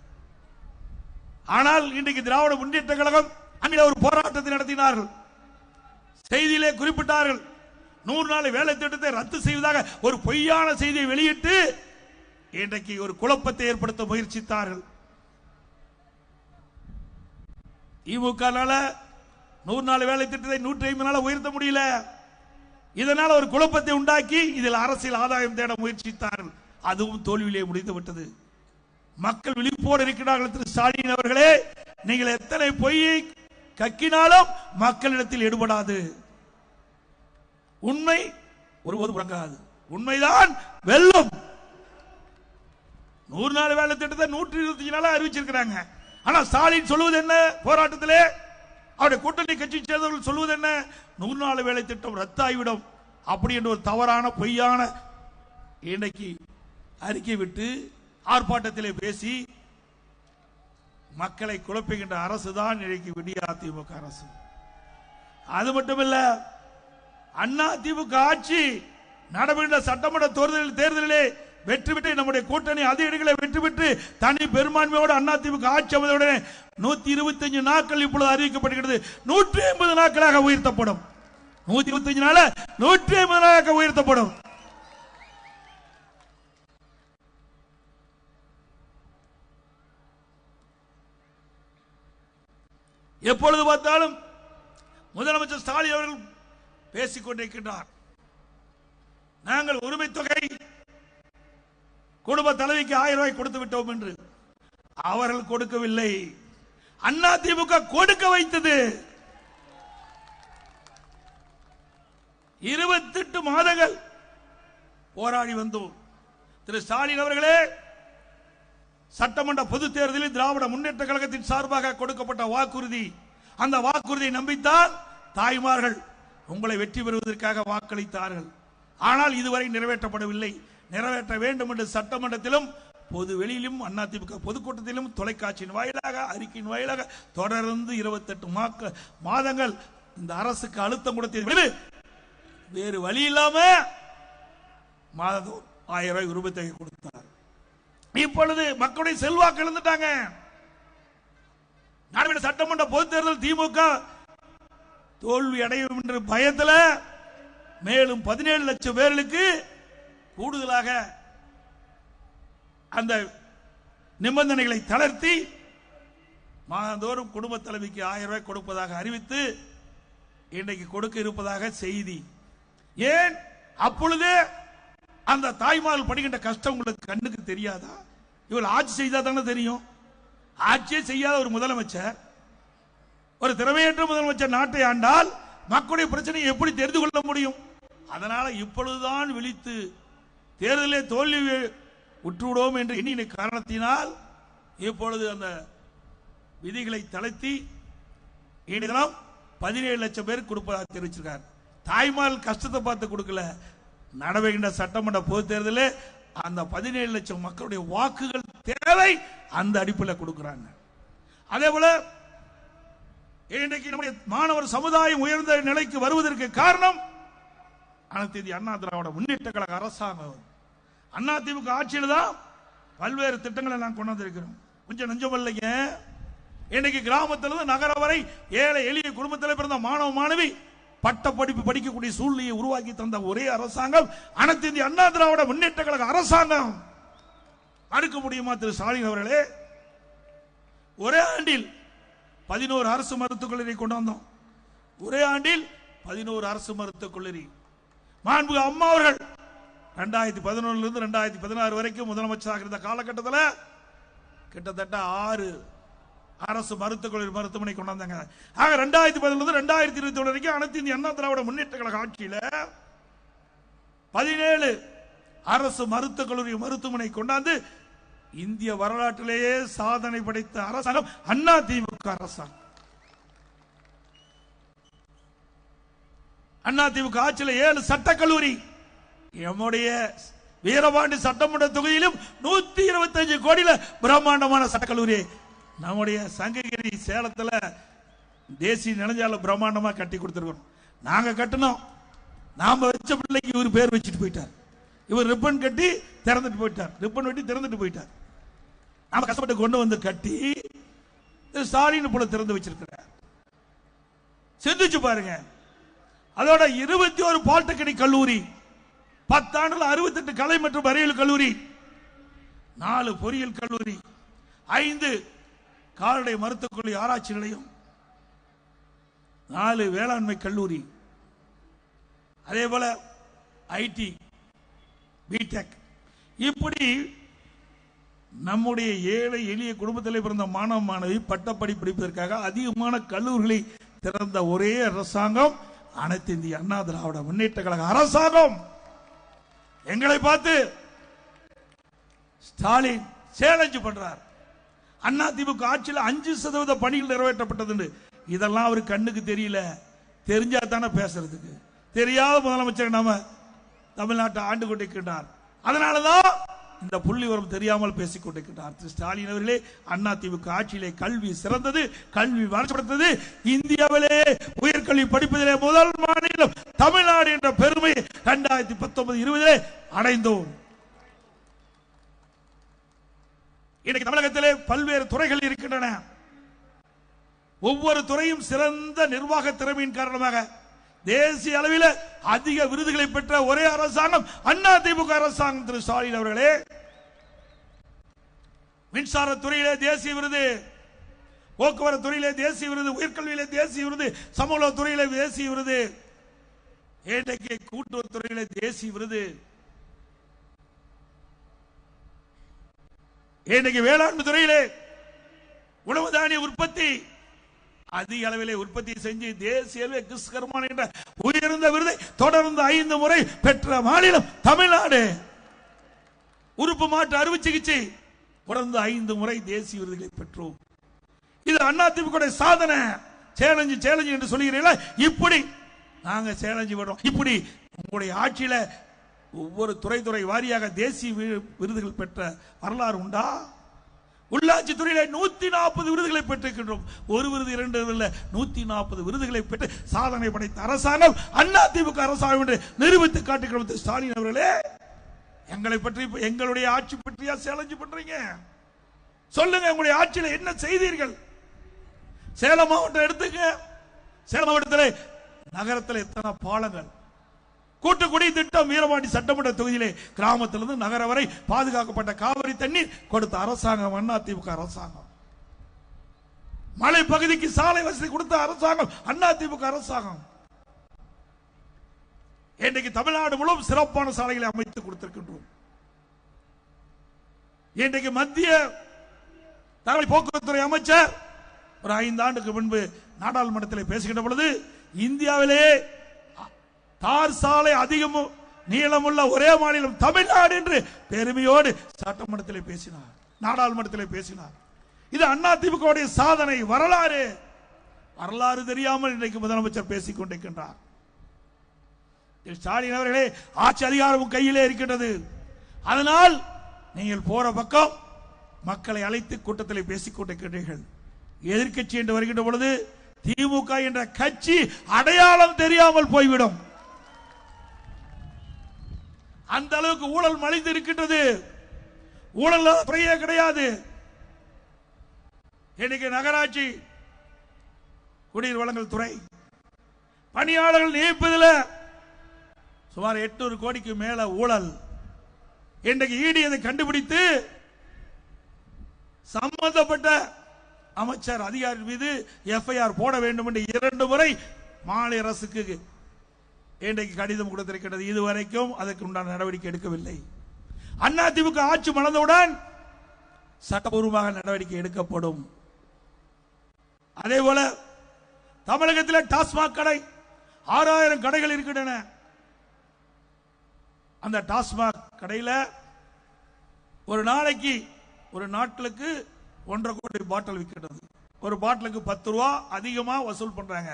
ஆனால் இன்றைக்கு திராவிட முன்னேற்ற கழகம் அங்கே ஒரு போராட்டத்தை நடத்தினார்கள். செய்தியிலே குறிப்பிட்டார்கள், 100 நாள் வேலை திட்டத்தை ரத்து செய்வதாக ஒரு பொய்யான செய்தியை வெளியிட்டு இன்றைக்கு ஒரு குழப்பத்தை ஏற்படுத்த முயற்சித்தார்கள். திமுக 100 நாள் வேலை திட்டத்தை 150 நாள் உயர்த்த முடியல. இதனால் ஒரு குழப்பத்தை உண்டாக்கி இதில் அரசியல் ஆதாயம் தேட முயற்சித்தார்கள். அதுவும் தோல்வியிலே முடிந்து விட்டது. மக்கள் விழிப்போடு இருக்கிறார்கள். திரு ஸ்டாலின் அவர்களே, நீங்கள் எத்தனை பொய்யை கக்கினாலும் மக்களிடத்தில் எடுபடாது. உண்மை ஒருபோது உறங்காது, உண்மைதான் வெல்லும். 100 நாள் வேலை திட்டத்தை 125 நாளா அறிவிச்சிருக்கிறாங்க. ஆனா ஸ்டாலின் சொல்லுவது என்ன? போராட்டத்திலே அவருடைய கூட்டணி கட்சி சேர்ந்தவர்கள் சொல்லுவது என்ன? 100 நாள் வேலை திட்டம் ரத்தாகிவிடும் அப்படி என்ற ஒரு தவறான பொய்யான இன்றைக்கு அறிக்கை விட்டு ஆர்ப்பாட்டத்திலே பேசி மக்களை குழப்புகின்ற அரசு தான் இன்றைக்கு அதிமுக அரசு. அது மட்டுமல்ல, அதிமுக ஆட்சி நடைபெற்ற சட்டமன்ற தேர்தலிலே வெற்றி பெற்று நம்முடைய கூட்டணி அதிக இடங்களை வெற்றி பெற்று தனி பெரும்பான்மையோடு அதிமுக ஆட்சி அமைந்தவுடனே 125 நாட்கள் இப்பொழுது அறிவிக்கப்படுகிறது. 180 நாட்களாக உயர்த்தப்படும். 125 நாள் 180 நாளாக உயர்த்தப்படும். எப்பொழுது பார்த்தாலும் முதலமைச்சர் ஸ்டாலின் அவர்கள் பேசிக் கொண்டிருக்கின்றார். நாங்கள் உரிமை தொகை குடும்ப தலைவிக்கு 1000 ரூபாய் கொடுத்து விட்டோம் என்று. அவர்கள் கொடுக்கவில்லை, அதிமுக கொடுக்க வைத்தது. 28 மாதங்கள் போராடி வந்தோம். திரு ஸ்டாலின் அவர்களே, சட்டமன்ற பொதுத் தேர்தலில் திராவிட முன்னேற்ற கழகத்தின் சார்பாக கொடுக்கப்பட்ட வாக்குறுதி, அந்த வாக்குறுதியை நம்பித்தான் தாய்மார்கள் உங்களை வெற்றி பெறுவதற்காக வாக்களித்தார்கள். ஆனால் இதுவரை நிறைவேற்றப்படவில்லை. நிறைவேற்ற வேண்டும் என்று சட்டமன்றத்திலும் பொது வெளியிலும் அதிமுக பொதுக்கூட்டத்திலும் தொலைக்காட்சியின் வாயிலாக அறிக்கையின் வாயிலாக தொடர்ந்து 28 மாதங்கள் இந்த அரசுக்கு அழுத்தம் கொடுத்தது. வேறு வழி இல்லாம மாதம் 1000 ரூபாய் உரிமைத்தொகை கொடுத்தார். இப்பொழுது மக்களுடைய செல்வாக்கு இழந்துட்டாங்க. சட்டமன்ற பொது தேர்தல் திமுக தோல்வி அடையும் என்ற பயத்தில் மேலும் 17 லட்சம் பேர்களுக்கு கூடுதலாக அந்த நிபந்தனைகளை தளர்த்தி மாதந்தோறும் குடும்ப தலைவிக்கு 1000 ரூபாய் கொடுப்பதாக அறிவித்து இன்றைக்கு கொடுக்க இருப்பதாக செய்தி. ஏன் அப்பொழுதே அந்த தாய்மார்கள் படுகின்ற கஷ்டம் உங்களுக்கு கண்ணுக்கு தெரியாதா? இவள் ஆட்சி செய்தா தானே தெரியும். ஆட்சியே செய்யாத ஒரு முதலமைச்சர், ஒரு திறமையற்ற முதலமைச்சர் நாட்டை ஆண்டால் மக்களுடைய பிரச்சனையை எப்படி தெரிந்து கொள்ள முடியும்? அதனால இப்பொழுதுதான் விழித்து தேர்தலே தோல்வி உற்றுவிடுவோம் என்று எண்ணின காரணத்தினால் இப்பொழுது அந்த விதிகளை தளர்த்தி 17 லட்சம் பேருக்கு கொடுப்பதாக தெரிவிச்சிருக்கார். தாய்மார்கள் கஷ்டத்தை பார்த்து கொடுக்கல, நடவடிக்கின்ற சட்டமன்ற பொது தேர்தலில் அந்த 17 லட்சம் மக்களுடைய வாக்குகள் தேவை, அந்த அடிப்படையில் கொடுக்கிறாங்க. அதே போல இன்றைக்கு நம்முடைய மாணவர் சமுதாயம் உயர்ந்த நிலைக்கு வருவதற்கு காரணம் அனைத்து இந்திய அண்ணா திராவிட முன்னேற்ற கழக அரசாங்கம். அதிமுக ஆட்சியில் தான் பல்வேறு திட்டங்களை நான் கொண்டு வந்திருக்கிறோம். கொஞ்சம் நெஞ்சம் இல்லைங்க. இன்னைக்கு கிராமத்திலிருந்து நகரம் வரை ஏழை எளிய குடும்பத்தில் பிறந்த மாணவ மாணவி பட்ட படிப்பு படிக்கக்கூடிய சூழ்நிலையை உருவாக்கி தந்த ஒரே அரசாங்கம் அனைத்து இந்திய அண்ணா திராவிட முன்னேற்ற கழக அரசாங்கம். அடுக்க முடியுமா திரு ஸ்டாலின் அவர்களே? ஒரே ஆண்டில் 11 அரசு மருத்துவக் கல்லூரி கொண்டு வந்தோம். ஒரே ஆண்டில் 11 அரசு மருத்துவக் கல்லூரி. மாண்பு அம்மா அவர்கள் 2011 இருந்து 2016 வரைக்கும் முதலமைச்சராக இருந்த காலகட்டத்தில் கிட்டத்தட்ட 6 அரசு மருத்துவக் கல்லூரி மருத்துவமனை கொண்டு வந்தாங்க. ஆக 2011 இருந்து 2021 வரைக்கும் அனைத்து இந்திய அண்ணா திராவிட முன்னேற்ற கழக ஆட்சியில் 17 அரசு மருத்துவக் கல்லூரி மருத்துவமனை கொண்டாந்து இந்திய வரலாற்றிலேயே சாதனை படைத்த அரசாங்கம் அண்ணா திமுக அரசாங்கம். அண்ணா திமுக ஆட்சியில் 7 சட்டக்கல்லூரி, நம்முடைய வீரபாண்டி சட்டமன்ற தொகுதியிலும் 125 கோடியில் பிரம்மாண்டமான சட்டக்கல்லூரி, நம்முடைய சங்ககிரி சேலத்தில் தேசிய நெடுஞ்சாலை பிரம்மாண்டமா கட்டி கொடுத்திருக்கிறோம். நாங்க கட்டணும், நாம வச்ச பிள்ளைக்கு இவர் பேர் வச்சுட்டு போயிட்டார். இவர் ரிப்பன் கட்டி திறந்துட்டு போயிட்டார், ரிப்பன் வெட்டி திறந்துட்டு போயிட்டார். நாம கஷ்டப்பட்டு கொண்டு வந்து கட்டி ஸ்டாலின் போல திறந்து வச்சிருக்கிறார். சிந்திச்சு பாருங்க. அதோட 21 பாலிடெக்னிக் கல்லூரி, 10 ஆண்டுகள் 68 கலை மற்றும் அறிவியல் கல்லூரி, 4 பொறியியல் கல்லூரி, 5 கால்நடை மருத்துவக் கல்லூரி ஆராய்ச்சி நிலையம், 4 வேளாண்மை கல்லூரி, அதே போல ஐடி, பிடெக், இப்படி நம்முடைய ஏழை எளிய குடும்பத்தில் பிறந்த மாணவ மாணவி பட்டப்படி படிப்பதற்காக அதிகமான கல்லூரிகளை திறந்த ஒரே அரசாங்கம் அனைத்து இந்திய அண்ணா திராவிட முன்னேற்ற கழக அரசாங்கம். எங்களை பார்த்து ஸ்டாலின் சேலஞ்ச் பண்றார். அண்ணா திமுக ஆட்சியில் 5% பணிகள் நிறைவேற்றப்பட்டது. இதெல்லாம் அவர் கண்ணுக்கு தெரியல, தெரிஞ்சா தானே பேசுறதுக்கு. தெரியாத முதலமைச்சர் நாம தமிழ்நாட்டை ஆண்டு கொண்டிருக்கின்றார். அதனாலதான் இந்த புள்ளி வரும் தெரியாமல் பேசிக் கொண்டிருக்கிறார். திரு ஸ்டாலின் அவர்களே, அண்ணா திமுக ஆட்சியிலே கல்வி சிறந்தது, கல்வி வளர்ச்சிப்படுத்தது. இந்தியாவிலே உயர்கல்வி படிப்பதிலே முதல் மாநிலம் தமிழ்நாடு என்ற பெருமை 2019-20 அடைந்தோம். இன்னைக்கு தமிழகத்திலே பல்வேறு துறைகள் இருக்கின்றன. ஒவ்வொரு துறையும் சிறந்த நிர்வாக திறமையின் காரணமாக தேசிய அளவில் அதிக விருதுகளை பெற்ற ஒரே அரசாங்கம் அண்ணா திமுக அரசாங்கம். திரு ஸ்டாலின் அவர்களே, மின்சாரத்துறையிலே தேசிய விருது, போக்குவரத்து துறையிலே தேசிய விருது, உயர்கல்வியிலே தேசிய விருது, சமூக துறையிலே தேசிய விருது, இன்றைக்கு கூட்டுறவுத்துறையிலே தேசிய விருது, இன்றைக்கு வேளாண்மை துறையிலே உணவு தானிய உற்பத்தி அதிக அளவிலே உற்பத்தி செஞ்சு தேசிய கிறிஸ்கர்மான் என்ற உயர்ந்த விருதை தொடர்ந்து 5 முறை பெற்ற மாநிலம் தமிழ்நாடு. உறுப்பு மாற்று அறுவை சிகிச்சை தொடர்ந்து 5 முறை தேசிய விருதுகளை பெற்றோம். இது அதிமுக சாதனை. சேலஞ்சு என்று சொல்கிறீர்களா? இப்படி நாங்க சேலஞ்சு விடுறோம். இப்படி உங்களுடைய ஆட்சியில ஒவ்வொரு துறை வாரியாக தேசிய விருதுகள் பெற்ற வரலாறு உண்டா? உள்ளாட்சி துறையில 140 விருதுகளை பெற்றிருக்கின்றோம். ஒரு விருது 2 இல்ல, 140 விருதுகளை பெற்று சாதனை படைத்த அரசாங்கம் அதிமுக அரசாங்கம் என்று நிரூபித்து காட்டுகிறோம். ஸ்டாலின் அவர்களே, எங்களை பற்றி எங்களுடைய ஆட்சி பற்றியா சேலஞ்சு பண்றீங்க? சொல்லுங்க, உங்களுடைய ஆட்சியில் என்ன செய்தீர்கள்? சேலம் மாவட்டம் எடுத்துக்க. சேலம் மாவட்டத்தில் நகரத்தில் எத்தனை பாலங்கள், கூட்டுக்குடி திட்டம், வீரபாண்டி சட்டமன்ற தொகுதியிலே கிராமத்திலிருந்து நகர வரை பாதுகாக்கப்பட்ட காவிரி தண்ணீர் கொடுத்த அரசாங்கம் அதிமுக அரசாங்கம். மலை பகுதிக்கு சாலை வசதி கொடுத்த அரசாங்கம் அதிமுக அரசாங்கம். இன்றைக்கு தமிழ்நாடு முழுவதும் சிறப்பான சாலைகளை அமைத்து கொடுத்திருக்கின்றோம். இன்றைக்கு மத்திய தகவல் போக்குவரத்துறை அமைச்சர் ஒரு 5 ஆண்டுக்கு முன்பு நாடாளுமன்றத்தில் பேசுகின்ற பொழுது இந்தியாவிலே தார் சாலை அதிகம் நீளமுள்ள ஒரே மாநிலம் தமிழ்நாடு என்று பெருமையோடு சட்டமன்றத்தில் பேசினார், நாடாளுமன்றத்தில் பேசினார். இது அதிமுக சாதனை. வரலாறு தெரியாமல் இன்றைக்கு முதலமைச்சர் பேசிக் கொண்டிருக்கின்றார். ஸ்டாலின் அவர்களே, ஆட்சி அதிகாரம் கையிலே இருக்கின்றது. அதனால் நீங்கள் போற பக்கம் மக்களை அழைத்து கூட்டத்தில் பேசிக் கொண்டிருக்கின்றீர்கள். எதிர்கட்சி என்று வருகின்ற பொழுது திமுக என்ற கட்சி அடையாளம் தெரியாமல் போய்விடும். அந்த அளவுக்கு ஊழல் மலிந்து இருக்கின்றது. ஊழல் துறையே கிடையாது. இன்னைக்கு நகராட்சி குடிநீர் வழங்கல் துறை பணியாளர்கள் நியமிப்பதில் சுமார் 800 கோடிக்கு மேல ஊழல். இன்றைக்கு ஈடி அதை கண்டுபிடித்து சம்பந்தப்பட்ட அமைச்சர் அதிகாரி மீது எஃப்ஐஆர் போட வேண்டும் என்று 2 முறை மாநில அரசுக்கு இன்றைக்கு கடிதம் கொடுத்திருக்கிறது. இதுவரைக்கும் அதற்கு உண்டான நடவடிக்கை எடுக்கவில்லை. அதிமுக ஆட்சி மலர்ந்தவுடன் சட்டபூர்வமாக நடவடிக்கை எடுக்கப்படும். அதே போல தமிழகத்தில் டாஸ்மாக் கடை 6000 கடைகள் இருக்கின்றன. அந்த டாஸ்மாக் கடையில் ஒரு நாளைக்கு ஒரு நாட்களுக்கு 1.5 கோடி பாட்டில் விற்கிறது. ஒரு பாட்டிலுக்கு 10 ரூபா அதிகமா வசூல் பண்றாங்க.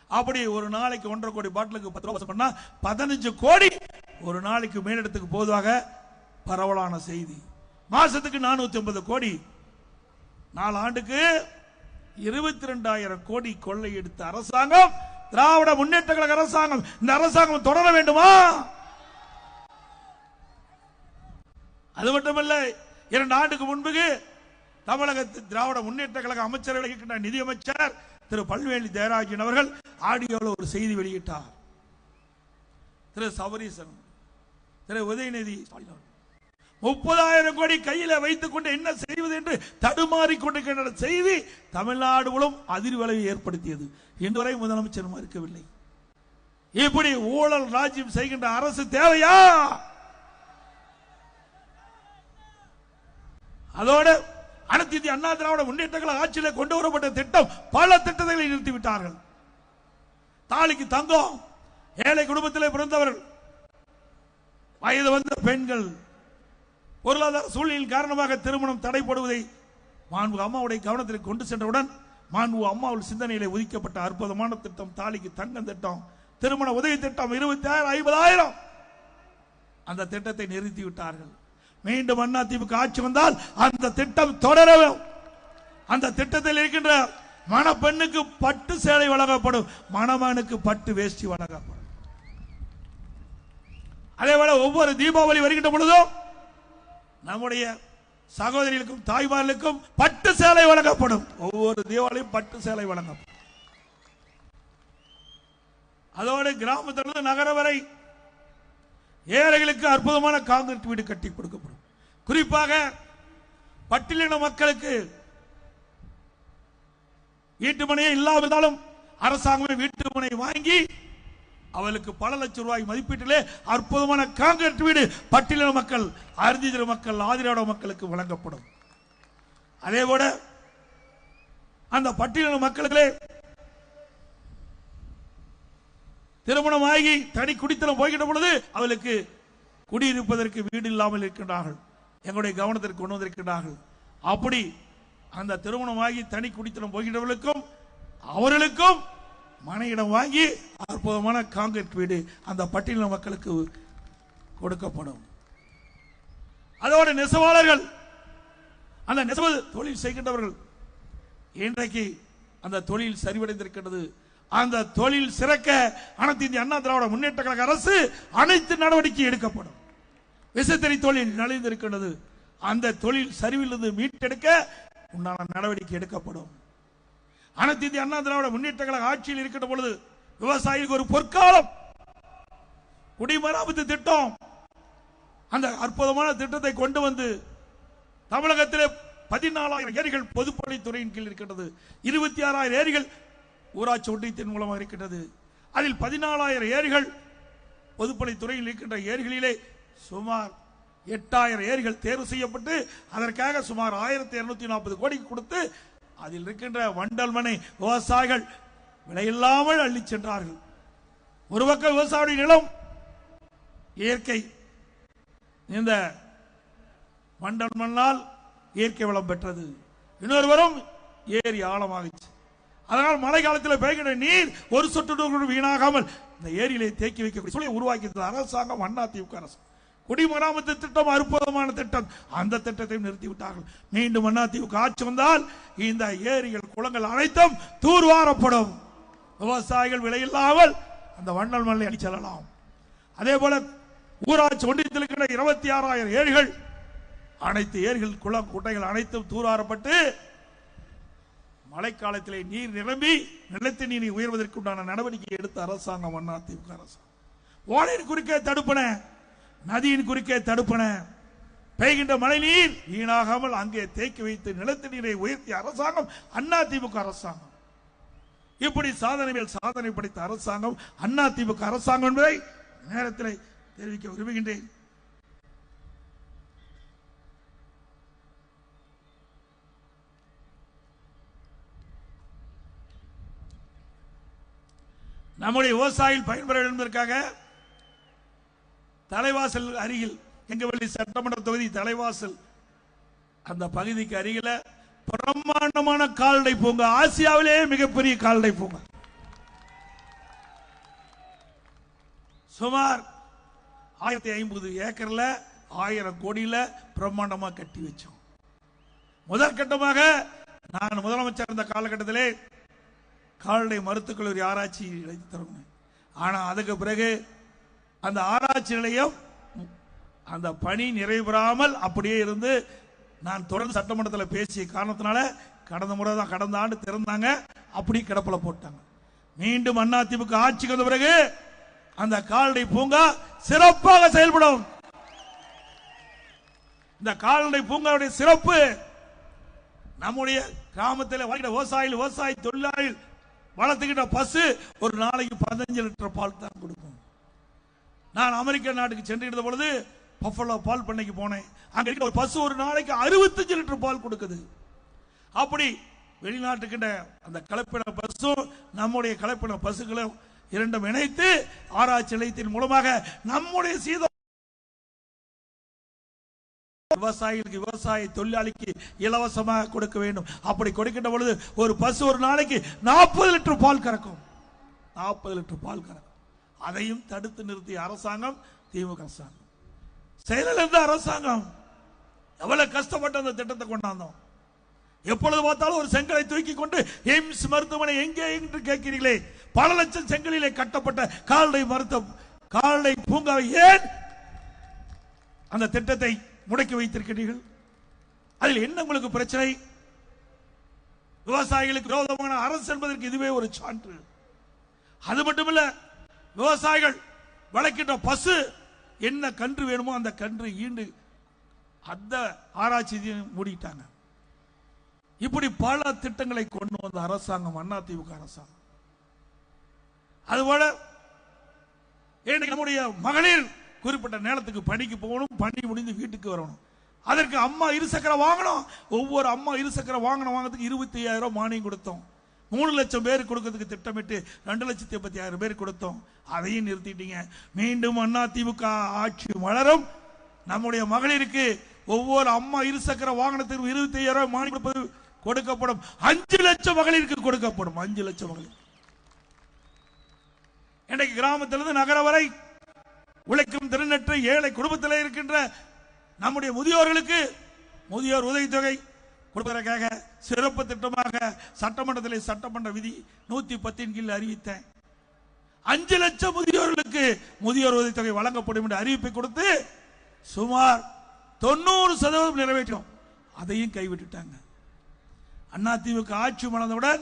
அப்படி ஒரு நாளைக்கு 1.5 கோடி பாட்டிலுக்கு 10 ரூபா வசூல் பண்ணா 15 கோடி ஒரு நாளைக்கு மேலிடத்துக்கு போவதாக பரவலான செய்தி. மாசத்துக்கு 450 கோடி, 4 ஆண்டுக்கு 22,000 கோடி கொள்ளை எடுத்த அரசாங்கம் திராவிட முன்னேற்ற கழக அரசாங்கம். இந்த அரசாங்கம் தொடர வேண்டுமா? அது மட்டுமல்ல, 2 ஆண்டுக்கு முன்பு தமிழகத்தில் திராவிட முன்னேற்ற கழக அமைச்சர்கள் இருக்கின்ற நிதியமைச்சர் திரு பல்வேலி ஜெயராஜன் அவர்கள் ஆடியோவில் ஒரு செய்தி வெளியிட்டார். திரு சபரீசன், திரு உதயநிதி 30,000 கோடி கையில் வைத்துக் கொண்டு என்ன செய்வது என்று தடுமாறிக்கொண்டிருக்கின்ற செய்தி தமிழ்நாடு மூலம் அதிர்வலையை ஏற்படுத்தியது. இன்று வரை முதலமைச்சர் மறுக்கவில்லை. இப்படி ஊழல் ராஜ்யம் செய்கின்ற அரசு தேவையா? அதோடு அனைத்து இந்திய அண்ணா திராவிட முன்னேற்ற கழக ஆட்சியில் கொண்டு வரப்பட்ட திட்டம் பல திட்டங்களை நிறுத்திவிட்டார்கள். தாலிக்கு தங்கம், ஏழை குடும்பத்தில் பிறந்தவர்கள், வயது வந்த பெண்கள், பொருளாதார சூழ்நிலையின் காரணமாக திருமணம் தடைப்படுவதை மாண்பு அம்மாவுடைய கவனத்தில் கொண்டு சென்றவுடன் மாண்பு அம்மாவுடைய சிந்தனையிலே ஒதுக்கப்பட்ட அற்புதமான திட்டம் தாலிக்கு தங்கம் திட்டம், திருமண உதவி திட்டம் 20,000 50,000 அந்த திட்டத்தை நிறுத்தி விட்டார்கள். மீண்டும் அதிமுக ஆட்சி வந்தால் அந்த திட்டம் தொடரும். அந்த திட்டத்தில் இருக்கின்ற மணப்பெண்ணுக்கு பட்டு சேலை வழங்கப்படும், மணமகனுக்கு பட்டு வேஷ்டி வழங்கப்படும். அதே போல ஒவ்வொரு தீபாவளி வருகின்ற பொழுதும் நம்முடைய சகோதரிகளுக்கும் தாய்மார்களுக்கும் பட்டு சேலை வழங்கப்படும். ஒவ்வொரு தீபாவளியும் பட்டு சேலை வழங்கப்படும். அதோடு கிராமத்திலிருந்து நகர வரை ஏழைகளுக்கு அற்புதமான காங்கிரீட் வீடு கட்டி கொடுக்கப்படும். குறிப்பாக பட்டியலின மக்களுக்கு வீட்டு மனையே இல்லாவிட்டாலும் அரசாங்கமே வீட்டு மனை வாங்கி அவளுக்கு பல லட்சம் ரூபாய் மதிப்பீட்டிலே அற்புதமான காங்கிரீட் வீடு பட்டியலின மக்கள், அருந்திர மக்கள், ஆதிராவிட மக்களுக்கு வழங்கப்படும். அதே போல அந்த பட்டியலின மக்களுக்கு திருமணமாகி தனி குடித்தனம் போய்கிட்ட பொழுது அவளுக்கு குடியிருப்பதற்கு வீடு இல்லாமல் இருக்கின்றார்கள். எங்களுடைய கவனத்திற்கு கொண்டு வந்திருக்கின்றார்கள். அப்படி அந்த திருமணமாகி தனி குடித்தனம் போகின்றவர்களுக்கும் அவர்களுக்கும் மனையிடம் வாங்கி அற்புதமான காங்கிரீட் வீடு அந்த பட்டியலின மக்களுக்கு கொடுக்கப்படும். அதோட நெசவாளர்கள், அந்த நெசவு தொழில் செய்கின்றவர்கள் இன்றைக்கு அந்த தொழில் சரிவடைந்திருக்கிறது. அந்த தொழில் சிறக்க அனைத்து இந்திய அண்ணா திராவிட முன்னேற்ற கழக அரசு அனைத்து நடவடிக்கை எடுக்கப்படும். விசைத்தறி தொழில் நலிந்திருக்கிறது. அந்த தொழில் சரிவிலிருந்து மீட்டெடுக்க உண்டான நடவடிக்கை எடுக்கப்படும். அனைத்து இந்திய அண்ணா திராவிட முன்னேற்ற கழக ஆட்சியில் இருக்கின்ற பொழுது விவசாயிகளுக்கு ஒரு பொற்காலம் குடிமராமத்து திட்டம், அந்த அற்புதமான திட்டத்தை கொண்டு வந்து தமிழகத்திலே 14,000 ஏரிகள் பொதுப்பணித்துறையின் கீழ் இருக்கின்றது. 26,000 ஏரிகள் ஊராட்சி ஒன்றியத்தின் மூலமாக இருக்கின்றது. அதில் 14,000 ஏரிகள் பொதுப்பணித்துறையில் இருக்கின்ற ஏரிகளிலே சுமார் 8,000 ஏரிகள் தேர்வு செய்யப்பட்டு அதற்காக சுமார் 1,240 கோடி கொடுத்து அதில் இருக்கின்ற வண்டல் மனை விவசாயிகள் விலையில்லாமல் அள்ளி சென்றார்கள். ஒரு பக்கம் விவசாய நிலம் இயற்கை, இந்த வண்டல் மண்ணால் இயற்கை வளம் பெற்றது. இன்னொருவரும் ஏரி ஆழமாகிச்சு. அதனால் மழை காலத்தில் பெய்கின்ற நீர் ஒரு சொட்டு வீணாகாமல் இந்த ஏரியிலே தேக்கி வைக்கக்கூடிய சூழலை உருவாக்கி அரசாங்கம் அதிமுக அரசு. குடிமராமத்து திட்டம் அற்புதமான திட்டம். அந்த திட்டத்தை நிறுத்திவிட்டார்கள். மீண்டும் அதிமுக ஆட்சி வந்தால் இந்த ஏரிகள் குளங்கள் அனைத்தும் தூர்வாரப்படும். விவசாயிகள் விலையில்லாமல் அந்த வண்டல் மண்ணை அடி செல்லலாம். அதே போல ஊராட்சி ஒன்றியத்தில் இருக்கிற 26,000 ஏரிகள், அனைத்து ஏரிகள் குளம் குட்டைகள் அனைத்தும் தூர்வாரப்பட்டு மழைக்காலத்திலே நீர் நிரம்பி நிலத்து நீரை உயர்வதற்கு உண்டான நடவடிக்கை எடுத்த அரசாங்கம் அதிமுக அரசாங்கம். ஓடையின் குறுக்கே தடுப்பன, நதியின் குறுக்கே தடுப்பன, பெய்கின்ற மழை நீர் வீணாகாமல் அங்கே தேக்கி வைத்து நிலத்து நீரை உயர்த்திய அரசாங்கம் அதிமுக அரசாங்கம். இப்படி சாதனை மேல் சாதனை படைத்த அரசாங்கம் அதிமுக அரசாங்கம் என்பதை நேரத்தில் தெரிவிக்க விரும்புகின்றேன். நம்முடைய விவசாயிகள் பயன்பெற என்பதற்காக தலைவாசல் அருகில், எங்கவள்ளி சட்டமன்ற தொகுதி தலைவாசல் அந்த பகுதிக்கு அருகில் பிரம்மாண்டமான கால்நடை பூங்கா, ஆசியாவிலேயே மிகப்பெரிய கால்நடை பூங்கா, சுமார் 1,050 ஏக்கர்ல 1000 கோடியில பிரம்மாண்டமா கட்டி வச்சோம். முதற்கட்டமாக நான் முதலமைச்சர் இருந்த காலகட்டத்திலே கால்நடை மருத்துவக் கல்லூரி ஆராய்ச்சி தரணும். ஆனா அதுக்கு பிறகு அந்த ஆராய்ச்சி நிலையம் அந்த பணி நிறைவு பெறாமல் அப்படியே இருந்து, நான் தொடர்ந்து சட்டமன்றத்தில் பேசிய காரணத்தினால கடந்த ஆண்டு திறந்தாங்க, அப்படி கிடப்பில போட்டாங்க. மீண்டும் அதிமுக ஆட்சிக்கு வந்த பிறகு அந்த கால்நடை பூங்கா சிறப்பாக செயல்படும். இந்த கால்நடை பூங்காவுடைய சிறப்பு, நம்முடைய கிராமத்தில் விவசாய தொழிலாளிகள் வளர்த்துக்கிட்ட பசு ஒரு நாளைக்கு 15 லிட்டர் பால் தான் கொடுக்கும். நான் அமெரிக்க நாட்டுக்கு சென்றிருந்த பொழுது பஃபலோ பால் பண்ணைக்கு போனேன். அங்க ஒரு பசு ஒரு நாளைக்கு 65 லிட்டர் பால் கொடுக்குது. அப்படி வெளிநாட்டுக்கிட்ட அந்த கலப்பின பசும் நம்முடைய கலப்பின பசுகளும் இரண்டும் இணைத்து ஆராய்ச்சி நிலையத்தின் மூலமாக நம்முடைய சீத விவசாயிகளுக்கு, விவசாய தொழிலாளிக்கு இலவசமாக கொடுக்க வேண்டும். அப்படி கொடுக்கின்ற பொழுது ஒரு பசு ஒரு நாளைக்கு 40 லிட்டர் பால் கறக்கும். 40 லிட்டர் பால் கறக்கும். அதையும் தடுத்து நிறுத்திய அரசாங்கம் திமுக அரசாங்கம். செயலில் இருந்த அரசாங்கம் எவ்வளவு கஷ்டப்பட்டு அந்த திட்டத்தை கொண்டாந்தோம். எப்பொழுது பார்த்தாலும் ஒரு செங்கலை தூக்கி கொண்டு எய்ம்ஸ் மருத்துவமனை எங்கே என்று கேட்கிறீர்களே, பல லட்சம் செங்கலிலே கட்டப்பட்ட கால்நடை பூங்காவை ஏன் அந்த திட்டத்தை முடக்கி வைத்திருக்கிறீர்கள்? அதில் என்ன உங்களுக்கு பிரச்சனை? விவசாயிகளுக்கு விரோதமான அரசு என்பதற்கு இதுவே ஒரு சான்று. அது மட்டுமல்ல, விவசாயிகள் வளர்க்கின்ற பசு என்ன கன்று வேணுமோ அந்த கன்று ஈண்டு அந்த ஆராய்ச்சி மூடிட்டாங்க. இப்படி பல திட்டங்களை கொண்டு வந்த அரசாங்கம் அதிமுக அரசாங்கம். அதுபோல நம்முடைய மகளிர் குறிப்பிட்ட நேரத்துக்கு பணிக்கு போகணும், பணி முடிந்து வீட்டுக்கு வரணும். அதற்கு அம்மா இருசக்கர வாகனம், ஒவ்வொரு அம்மா இருசக்கர வாகனம் வாங்கிறதுக்கு 25,000 மானியம் கொடுத்தோம். 3 லட்சம் பேர் கொடுக்கிறதுக்கு திட்டமிட்டு 2,80,000 பேர் கொடுத்தோம். அதையும் நிறுத்திட்டீங்க. மீண்டும் அதிமுக ஆட்சி மலரும். நம்முடைய மகளிருக்கு ஒவ்வொரு அம்மா இருசக்கர வாகனத்திற்கு 25,000 மானியம் கொடுக்கப்படும். 5 லட்சம் மகளிருக்கு கொடுக்கப்படும். 5 லட்சம் மகளிர். இன்றைக்கு கிராமத்திலிருந்து நகர வரை உழைக்கும் திறனற்ற ஏழை குடும்பத்தில் இருக்கின்ற நம்முடைய முதியோர்களுக்கு முதியோர் உதவித்தொகை கொடுப்பதற்காக சிறப்பு திட்டமாக சட்டமன்றத்தில் சட்டமன்ற விதி 110 கீழ் அறிவித்தேன். 5 லட்சம் முதியோர்களுக்கு முதியோர் உதவித்தொகை வழங்கப்படும் என்ற அறிவிப்பை கொடுத்து சுமார் 90% நிறைவேற்றோம். அதையும் கைவிட்டுட்டாங்க. அதிமுக ஆட்சி மலர்ந்தவுடன்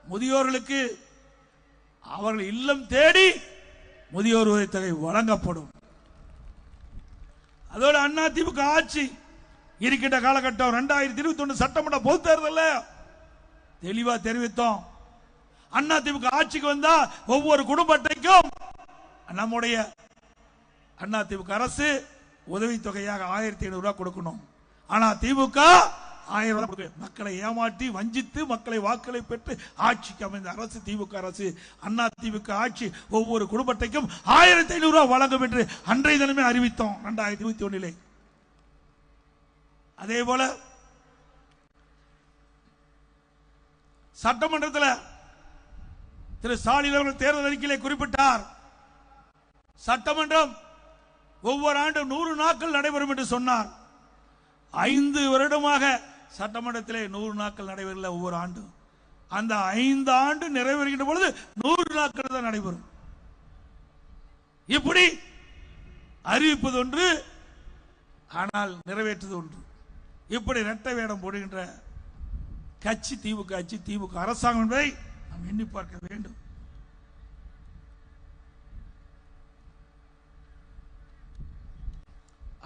முதியோர்களுக்கு அவர்கள் இல்லம் தேடி முதியோர் உதவித்தொகை வழங்கப்படும். அதோடு அதிமுக ஆட்சி இருக்கின்ற காலகட்டம் 2021 சட்டமன்ற பொதுத் தேர்தலில் தெளிவா தெரிவித்தோம். அதிமுக ஆட்சிக்கு வந்தா ஒவ்வொரு குடும்ப அட்டைக்கும் நம்முடைய அதிமுக அரசு உதவித்தொகையாக 1,500 ரூபாய் கொடுக்கணும். ஆனா திமுக 1000 ரூபாய் மக்களை ஏமாற்றி வஞ்சித்து மக்களை வாக்களை பெற்று ஆட்சிக்கு அமைந்த அரசு திமுக அரசு. அதிமுக ஆட்சி ஒவ்வொரு குடும்ப அட்டைக்கும் 1,500 ரூபாய் வழங்கும் என்று அன்றைய தினமே அறிவித்தோம் 2021. அதே போல சட்டமன்றத்தில் திரு ஸ்டாலின் அவர்கள் தேர்தல் அறிக்கையிலே குறிப்பிட்டார், சட்டமன்றம் ஒவ்வொரு ஆண்டும் 100 நாட்கள் நடைபெறும் என்று சொன்னார். 5 வருடமாக சட்டமன்றத்திலே 100 நாட்கள் நடைபெறல ஒவ்வொரு ஆண்டும். அந்த 5 ஆண்டு நிறைவேறுகின்ற பொழுது 100 நாட்கள் தான் நடைபெறும். இப்படி அறிவிப்பது ஒன்று, ஆனால் நிறைவேற்றுவது ஒன்று. இப்படி இரட்டை வேடம் போடுகின்ற கட்சி திமுக ஆட்சி, திமுக அரசாங்கம் என்பதை நாம் எண்ணி பார்க்க வேண்டும்.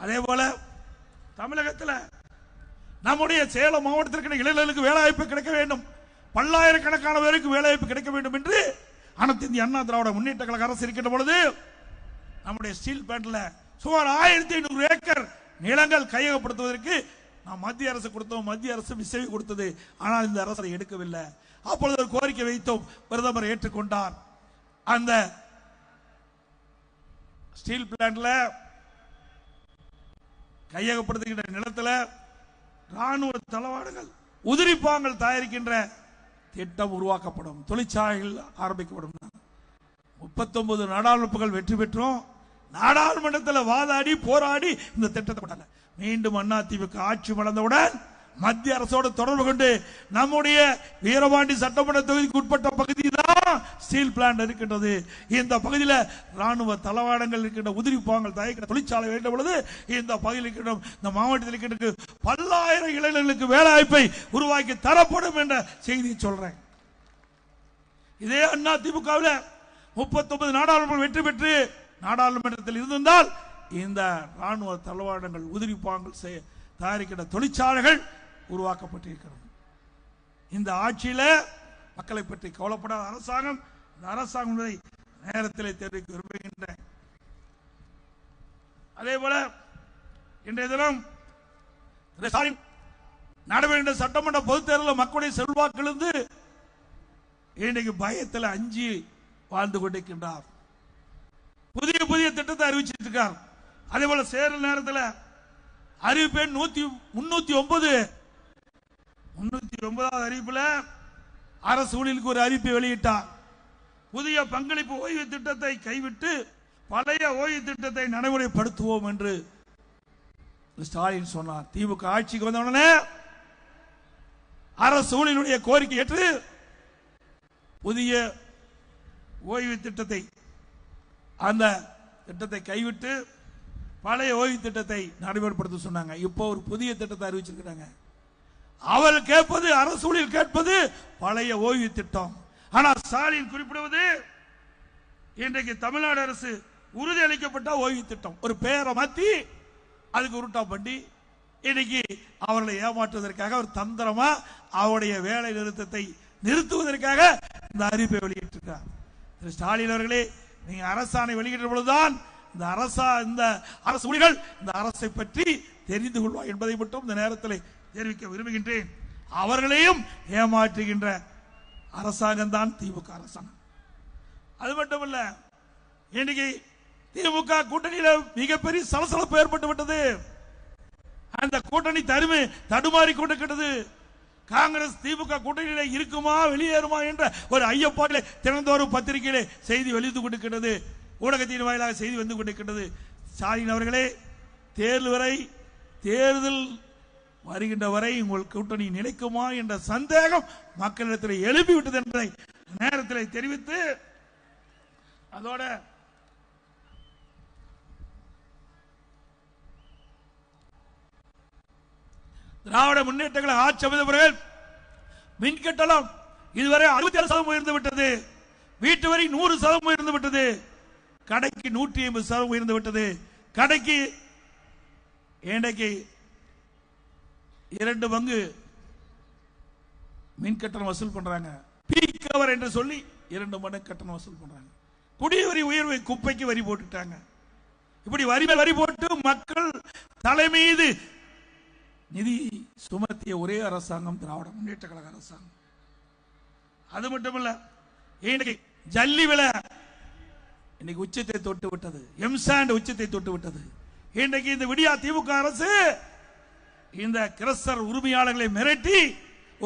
அதே போல தமிழகத்தில் நம்முடைய சேலம் மாவட்டத்திற்கு இளைஞர்களுக்கு வேலைவாய்ப்பு கிடைக்க வேண்டும், பல்லாயிரக்கணக்கான பேருக்கு வேலைவாய்ப்பு கிடைக்க வேண்டும் என்று அனைத்து இந்திய அண்ணா திராவிட முன்னேற்ற கழக அரசு இருக்கின்ற பொழுது நம்முடைய ஸ்டீல் பிளான்ட்ல சுமார் 1,500 ஏக்கர் நிலங்கள் கையகப்படுத்துவதற்கு நாம் மத்திய அரசு கொடுத்தோம். மத்திய அரசு விசை கொடுத்தது. ஆனால் இந்த அரசு எடுக்கவில்லை. அப்பொழுது ஒரு கோரிக்கை வைத்தோம், பிரதமர் ஏற்றுக்கொண்டார். அந்த ஸ்டீல் பிளான்ட்ல கையகப்படுத்துகின்ற நிலத்தில் ராணுவ தளவாடங்கள் உதிரிப்பாங்கள் தயாரிக்கின்ற திட்டம் உருவாக்கப்படும், தொழிற்சாலைகள் ஆரம்பிக்கப்படும். 39 நாடாளுமன்றங்கள் வெற்றி பெற்றோம். நாடாளுமன்றத்தில் வாதாடி போராடி இந்த திட்டத்தை மீண்டும் அதிமுக ஆட்சி மலர்ந்தவுடன் மத்திய அரசோடு தொடர்பு கொண்டு நம்முடைய வீரபாண்டி சட்டமன்ற தொகுதிக்கு உட்பட்ட பகுதி தான் ஸ்டீல் பிளான்ட் இருக்கின்றது. இந்த பகுதியில் ராணுவ தளவாடங்கள் இருக்கின்ற உதிரிப்பாங்கள் தயாரிக்கிற தொழிற்சாலை வேண்ட பொழுது இந்த பகுதியில் இருக்கின்ற இந்த மாவட்டத்தில் இருக்கின்ற பல்லாயிரம் இளைஞர்களுக்கு வேலைவாய்ப்பை உருவாக்கி தரப்படும் என்ற செய்தியை சொல்றேன். இதே அதிமுகவில் 39 நாடாளுமன்றம் வெற்றி பெற்று நாடாளுமன்றத்தில் இருந்தால் இந்த ராணுவ தளவாடங்கள் உதிரிப்பாங்கள் தயாரிக்கின்ற தொழிற்சாலைகள் உருவாக்கப்பட்டிருக்கிறது. இந்த ஆட்சியில மக்களை பற்றி கவலைப்படாத அரசாங்கம் இந்த அரசாங்கம் நேரத்தில் தெரிவிக்க விரும்புகின்றேன். அதே போல இன்றைய தினம் நடைபெறுகின்ற சட்டமன்ற பொதுத் தேர்தலில் மக்களுடைய செல்வாக்கிலிருந்து இன்றைக்கு பயத்தில் அஞ்சி வாழ்ந்து கொண்டிருக்கின்றார். புதிய புதிய திட்டத்தை அறிவிச்சிட்டு இருக்கார். அதே போல சேரல் நேரத்தில் அறிவிப்பேன் 309 அறிவிப்புல அரசு ஊழியர்களுக்கு ஒரு அறிவிப்பை வெளியிட்டார். புதிய பங்களிப்பு ஓய்வு திட்டத்தை கைவிட்டு பழைய ஓய்வு திட்டத்தை நடைமுறைப்படுத்துவோம் என்று ஸ்டாலின் சொன்னார். திமுக ஆட்சிக்கு வந்தவுடனே அரசு ஊழியர்களுடைய கோரிக்கை ஏற்று புதிய ஓய்வு திட்டத்தை அந்த திட்டத்தை கைவிட்டு பழைய ஓய்வு திட்டத்தை நடைமுறைப்படுத்த சொன்னாங்க. இப்போ ஒரு புதிய திட்டத்தை அறிவிச்சிருக்கிறாங்க. அவள் கேட்பது அரசு ஊழியர் கேட்பது பழைய ஓய்வு திட்டம். ஆனால் ஸ்டாலின் குறிப்பிடுவது இன்றைக்கு தமிழ்நாடு அரசு உறுதி அளிக்கப்பட்ட ஓய்வு திட்டம். ஒரு பெயரை மாற்றி அதுக்கு உருட்டா பண்ணி இன்னைக்கு அவர்களை ஏமாற்றுவதற்காக ஒரு தந்திரமா அவருடைய வேலை நிறுத்தத்தை நிறுத்துவதற்காக இந்த அறிவிப்பை வெளியிட்டிருக்கிறார். திரு ஸ்டாலின் அவர்களே, நீங்க அரசாணை வெளியிட்ட பொழுதுதான் இந்த அரசு ஊழியர்கள் இந்த அரசை பற்றி தெரிந்து கொள்வார் என்பதை மட்டும் இந்த நேரத்தில் தெரிவிக்க விரும்புகின்றேன். அவர்களையும் ஏமாற்றுகின்ற அரசாங்கம் தான் திமுக அரசாங்கம். அது மட்டுமல்ல, இன்னைக்கு திமுக கூட்டணியில மிகப்பெரிய சலசலப்பு ஏற்பட்டு விட்டது. அந்த கூட்டணி தடுமாறி கொண்டிருக்கிறது. காங்கிரஸ் திமுக கூட்டணியில இருக்குமா வெளியேறுமா என்ற ஒரு ஐயப்பாட்டிலே தினந்தோறும் பத்திரிகையிலே செய்தி வெளிந்து கொண்டிருக்கிறது, ஊடகத்தின் வாயிலாக செய்தி வந்து கொண்டிருக்கிறது. ஸ்டாலின் அவர்களே, தேர்தல் வருகின்ற வரை உங்கள் கூட்டணி நிலைக்குமா என்ற சந்தேகம் மக்களிடத்தில் எழுப்பிவிட்டது என்பதை நேரத்தில் தெரிவித்து, அதோட திராவிட முன்னேற்ற கழக ஆட்சி அமைந்தவர்கள் மின்கட்டணம் இதுவரை 67% உயர்ந்து விட்டது, வீட்டு வரி 100% உயர்ந்து விட்டது, கடைக்கு 150% உயர்ந்து விட்டது. கடைக்கு இன்றைக்கு 2 பங்கு மின் கட்டணம் வசூல் பண்றாங்க. பீக் அவர் என்று சொல்லி 2 மடங்கு கட்டணம் வசூல் பண்றாங்க. குடிவரி உயர்வு, குப்பைக்கு வரி போட்டுட்டாங்க. இப்படி வரி போட்டு மக்கள் தலைமீது நிதி சுமத்திய ஒரே அரசாங்கம் திராவிட முன்னேற்ற கழக அரசாங்கம். அது மட்டுமல்ல, இன்னைக்கு ஜல்லி விலை இன்னைக்கு உச்சத்தை தொட்டு விட்டது, எம்சாண்ட் உச்சத்தை தொட்டு விட்டது. இன்றைக்கு இந்த விடியா திமுக அரசு இந்த கிரஷர் உரிமையாளர்களை மிரட்டி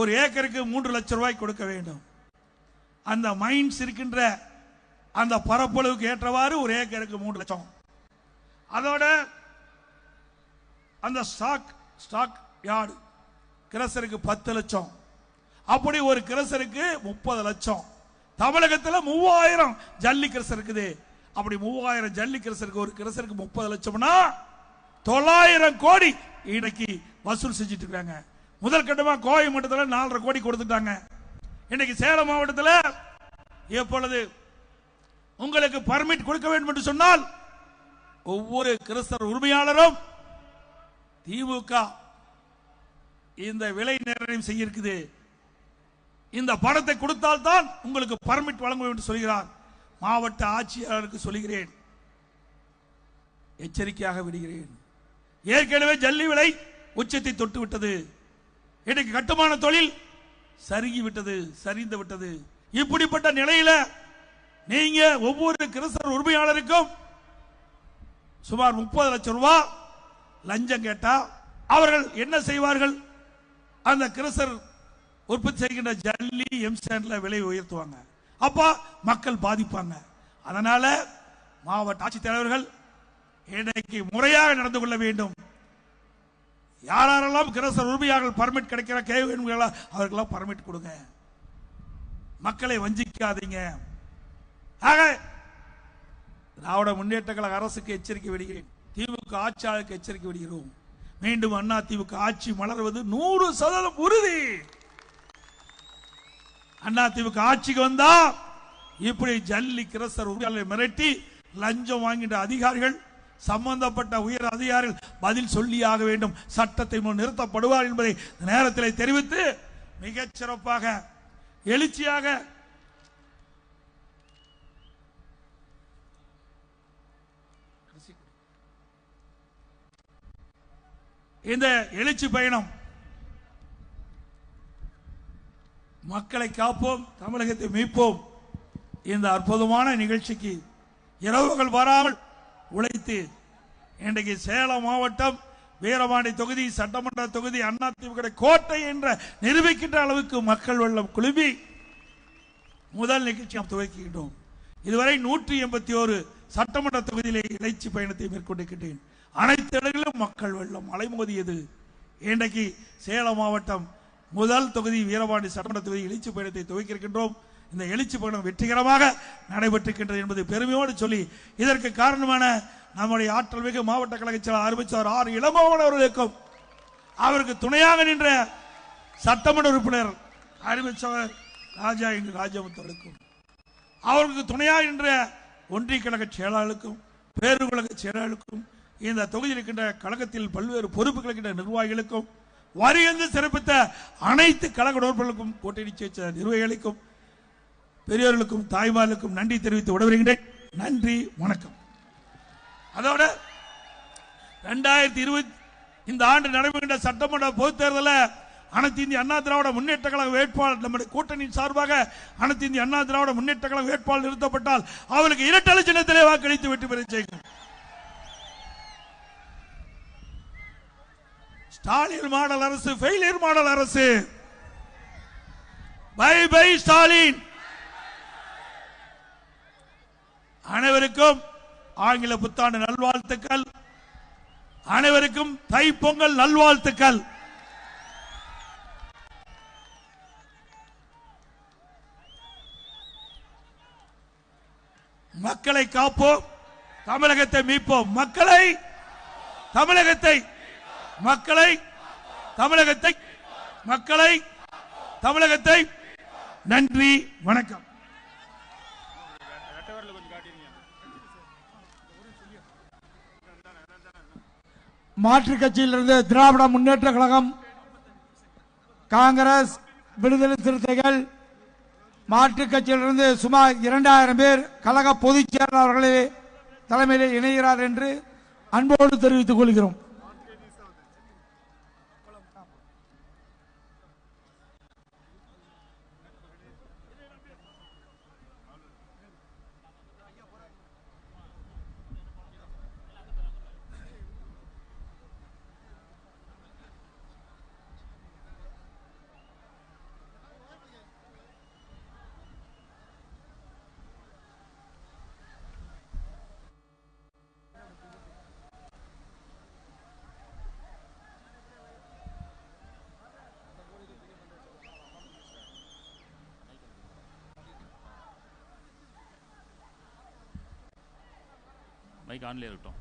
ஒரு ஏக்கருக்கு 3 லட்சம் ரூபாய் கொடுக்க வேண்டும். அந்த மைன்ஸ் இருக்கின்ற அந்த பரப்பளவுக்கு ஏற்றவாறு ஒரு ஏக்கருக்கு 3 லட்சம். அதோட அந்த ஸ்டாக் யார்டு கிரஷருக்கு 10 லட்சம். அப்படி ஒரு கிரஷருக்கு 30 லட்சம். தமிழகத்தில் 3000 ஜல்லி கிரஷர் இருக்குது. அப்படி 3000 ஜல்லி கிரஷருக்கு ஒரு கிரஷருக்கு 30 லட்சம்னா 900 கோடி இன்னைக்கு வசூல் செஞ்சிட்டு இருக்காங்க. முதல் கட்டமா கோவை மட்டத்தில் 4.5 கோடி கொடுத்துட்டாங்க. இன்னைக்கு சேலம் மாவட்டத்தில் எப்பொழுது உங்களுக்கு பர்மிட் கொடுக்க வேண்டும் என்று சொன்னால் ஒவ்வொரு கிறிஸ்தவ உரிமையாளரும் திமுக இந்த விலை நிர்ணயம் செய்ய இருக்குது, இந்த பணத்தை கொடுத்தால் தான் உங்களுக்கு பர்மிட் வழங்குவோம் என்று சொல்கிறார். மாவட்ட ஆட்சியாளருக்கு சொல்கிறேன், எச்சரிக்கையாக விடுகிறேன். ஏற்கனவே ஜல்லி விலை உச்சத்தை தொட்டு விட்டது. இன்னைக்கு கட்டுமான தொழில் சரிந்து விட்டது. இப்படிப்பட்ட நிலையில நீங்க ஒவ்வொரு கிறிஸ்தவ உரிமையாளருக்கும் சுமார் 30 லட்சம் ரூபாய் லஞ்சம் கேட்டா அவர்கள் என்ன செய்வார்கள்? அந்த கிறிஸ்தவர் உற்பத்தி செய்கின்ற ஜல்லி எம்சாண்ட்ல விலை உயர்த்துவாங்க. அப்ப மக்கள் பாதிப்பாங்க. அதனால மாவட்ட ஆட்சித்தலைவர்கள் இன்னைக்கு முறையாக நடந்து கொள்ள வேண்டும். யாரெல்லாம் கிறிஸ்தவர் உரிமையாளர்கள் பர்மிட் கிடைக்கிற கேள்விகளா அவர்களெல்லாம் பர்மிட் கொடுங்க, மக்களை வஞ்சிக்காதீங்க. ஆக திராவிட முன்னேற்ற கழக அரசுக்கு எச்சரிக்கை விடுகிறேன், திமுக ஆட்சியாளருக்கு எச்சரிக்கை விடுகிறோம். மீண்டும் அண்ணா திமுக ஆட்சி மலர்வது 100% உறுதி. அண்ணா திமுக ஆட்சிக்கு வந்தா இப்படி ஜல்லி கிறிஸ்தவர் உரிமையாளர்களை மிரட்டி லஞ்சம் வாங்கின்ற அதிகாரிகள், சம்பந்தப்பட்ட உயர் அதிகாரிகள் பதில் சொல்லியாக வேண்டும், சட்டத்தை முன் நிறுத்தப்படுவார் என்பதை நேரத்தில் தெரிவித்து மிகச் சிறப்பாக எழுச்சியாக இந்த எழுச்சி பயணம் மக்களை காப்போம், தமிழகத்தை மீட்போம். இந்த அற்புதமான நிகழ்ச்சிக்கு இரவுகள் வராமல் உழைத்து இன்றைக்கு சேலம் மாவட்டம் வீரபாண்டி தொகுதி சட்டமன்ற தொகுதி அதிமுக கோட்டை என்ற நிரூபிக்கின்ற அளவுக்கு மக்கள் வெள்ளம் குழுமி முதல் நிகழ்ச்சி துவக்கின்றோம். இதுவரை 181 சட்டமன்ற தொகுதியிலே இணைச்சி பயணத்தை மேற்கொண்டிருக்கின்றேன். அனைத்து இடங்களிலும் மக்கள் வெள்ளம் அலைமோதியது. இன்றைக்கு சேலம் மாவட்டம் முதல் தொகுதி வீரபாண்டி சட்டமன்ற தொகுதி எழுச்சி பயணத்தை துவக்கியிருக்கின்றோம். இந்த எழுச்சி பயணம் வெற்றிகரமாக நடைபெற்றிருக்கின்றது என்பது பெருமையோடு சொல்லி, இதற்கு காரணமான நம்முடைய ஆற்றல் மிகு மாவட்ட கழக செயலாளர் அறிவிச்சார் ஆர் இளமோகன் அவர்களுக்கும், அவருக்கு துணையாக நின்ற சட்டமன்ற உறுப்பினர் அறிவிச்சவர் ராஜா என்ற ராஜமுத்தவர்களுக்கும், அவருக்கு துணையாக நின்ற ஒன்றிய கழக செயலாளருக்கும் பேருகழக செயலாளருக்கும், இந்த தொகுதியில் இருக்கின்ற கழகத்தில் பல்வேறு பொறுப்புகள் இருக்கின்ற நிர்வாகிகளுக்கும், வருகை சிறப்பித்த அனைத்து கழக உறுப்பினர்களுக்கும், கூட்டணி சேர்ந்த நிர்வாகிகளுக்கும், பெரியவர்களுக்கும் தாய்மார்களுக்கும் நன்றி தெரிவித்து விடைபெறுகின்றேன். நன்றி, வணக்கம். அதோட இந்த ஆண்டு நடைபெறுகின்ற சட்டமன்ற பொதுத் தேர்தலில் அனைத்து இந்திய அண்ணா திராவிட முன்னேற்ற கழக வேட்பாளர் நம்முடைய கூட்டணியின் சார்பாக அனைத்து இந்திய அண்ணா திராவிட முன்னேற்ற கழக வேட்பாளர் நிறுத்தப்பட்டால் அவருக்கு இரட்டை சின்னத்திலே வாக்களித்து வெற்றி பெற செய்யும். ஸ்டாலின் மாடல் அரசு ஃபெயிலியர் மாடல் அரசு. Bye bye Stalin. அனைவருக்கும் ஆங்கில புத்தாண்டு நல்வாழ்த்துக்கள். அனைவருக்கும் தைப்பொங்கல் நல்வாழ்த்துக்கள். மக்களை காப்போம், தமிழகத்தை மீட்போம். மக்களை தமிழகத்தை மக்களை தமிழகத்தை மக்களை தமிழகத்தை. நன்றி, வணக்கம். மாற்றுக் கட்சியிலிருந்து திராவிட முன்னேற்ற கழகம், காங்கிரஸ், விடுதலை சிறுத்தைகள், மாற்றுக் கட்சியிலிருந்து சுமார் 2000 பேர் கழக பொதுச் செயலாளர்களே தலைமையில் இணைகிறார் என்று அன்போடு தெரிவித்துக் கொள்கிறோம். மைக் ஆன்ல இருக்கட்டும்.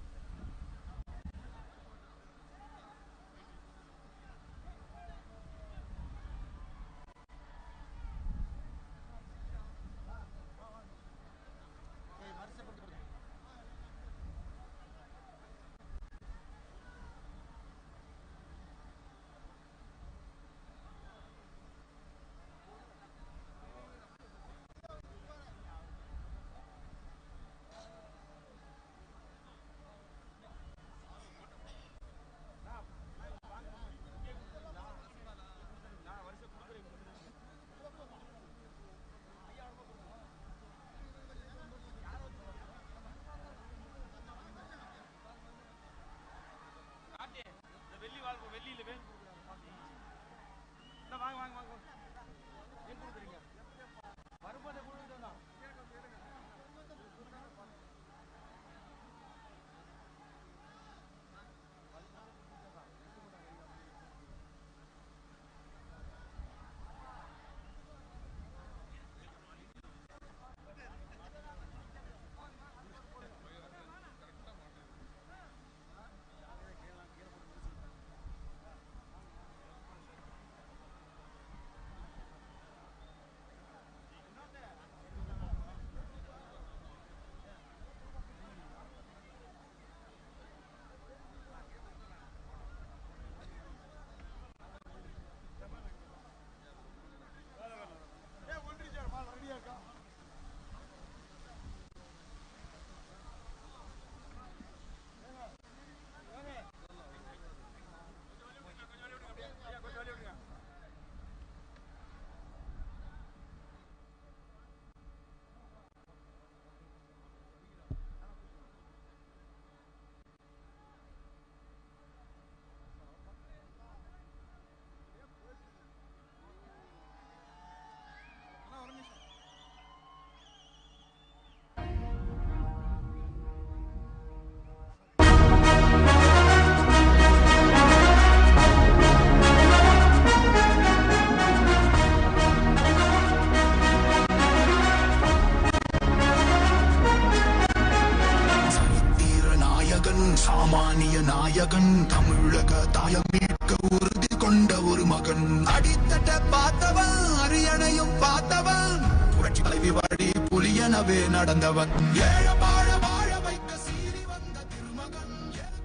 சாமானிய நாயகன், தமிழக தாயம் மீட்க உறுதி கொண்ட ஒரு மகன். அடித்தட்ட பார்த்தவன், அரியணையும் பார்த்தவன், புரட்சி தலைவி வழி புலியனவே நடந்தவன். ஏழ வாழ வாழ வைக்க சீறி வந்த திருமகன்,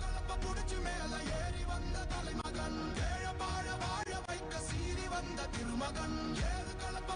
கலப்ப புடிச்சு மேல ஏறி வந்த தலைமகன். ஏழ வாழ வாழ வைக்க சீறி வந்த திருமகன், கலப்ப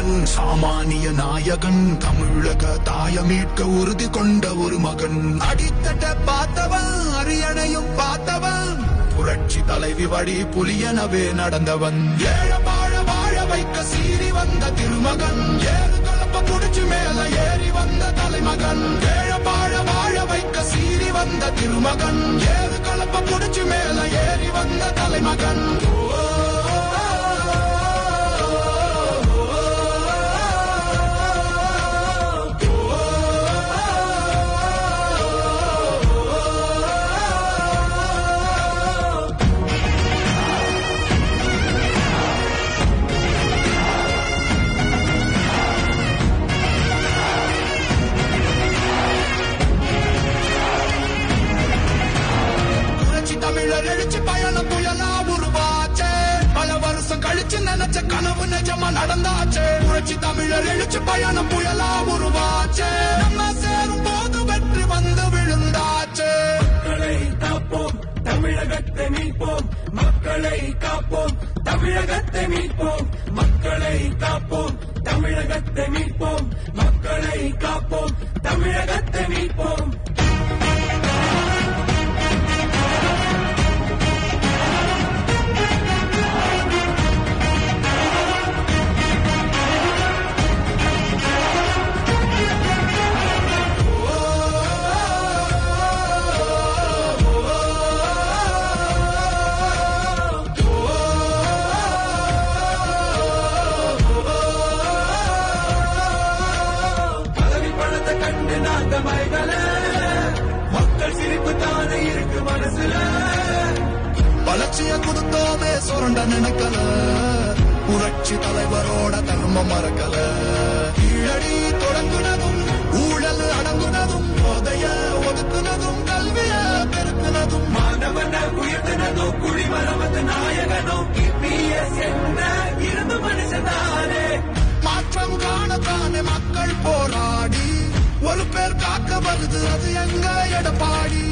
திருமகன் சாமானிய நாயகன் தமிழக தாய மீட்க உறுதி கொண்ட ஒரு மகன் அடித்தட்ட பார்த்தவன் அரியணையும் பார்த்தவன் புரட்சி தலைவி வழி புலியனவே நடந்தவன் ஏழ வாழ வாழ வைக்க சீறி வந்த திருமகன் ஏறு கலப்ப குடிச்சு மேல ஏறி வந்த தலைமகன் ஏழ வாழ வாழ வைக்க சீறி வந்த திருமகன் ஏறு கலப்ப குடிச்சு மேல ஏறி வந்த தலைமகன் தமிழர் எழுச்சி பயணம் புயலா உருவாச்சே பல வருஷம் கழிச்சு நினைச்ச கனவு நிஜமா நடந்தாச்சே புரட்சி தமிழர் எழுச்சி பயணம் புயலா உருவாச்சே நம்ம சேரும் போது வெற்றி வந்து விழுந்தாச்சே மக்களை காப்போம் தமிழகத்தை மீட்போம் மக்களை காப்போம் தமிழகத்தை மீட்போம் மக்களை காப்போம் தமிழகத்தை மீட்போம் மக்களை காப்போம் தமிழகத்தை மீட்போம் மக்கள் சிரிப்பு தானே இருக்கு மனசுல வளர்ச்சிய கொடுத்தோமே சுரண்ட நினைக்கல புரட்சி தலைவரோட தர்மம் மறக்கல கீழடி தொடங்குனதும் ஊழல் அடங்குனதும் போதைய ஒதுக்குனதும் கல்விய பெருக்குனதும் மாணவன உயர்த்தினதும் குடிமரமத்து நாயகனும் இபிஎஸ் என்ன இருந்து மனுஷனானே மாற்றம் காணத்தானே மக்கள் போராடி ஒரு பேர் காக்க வருது அது எங்க எடப்பாடி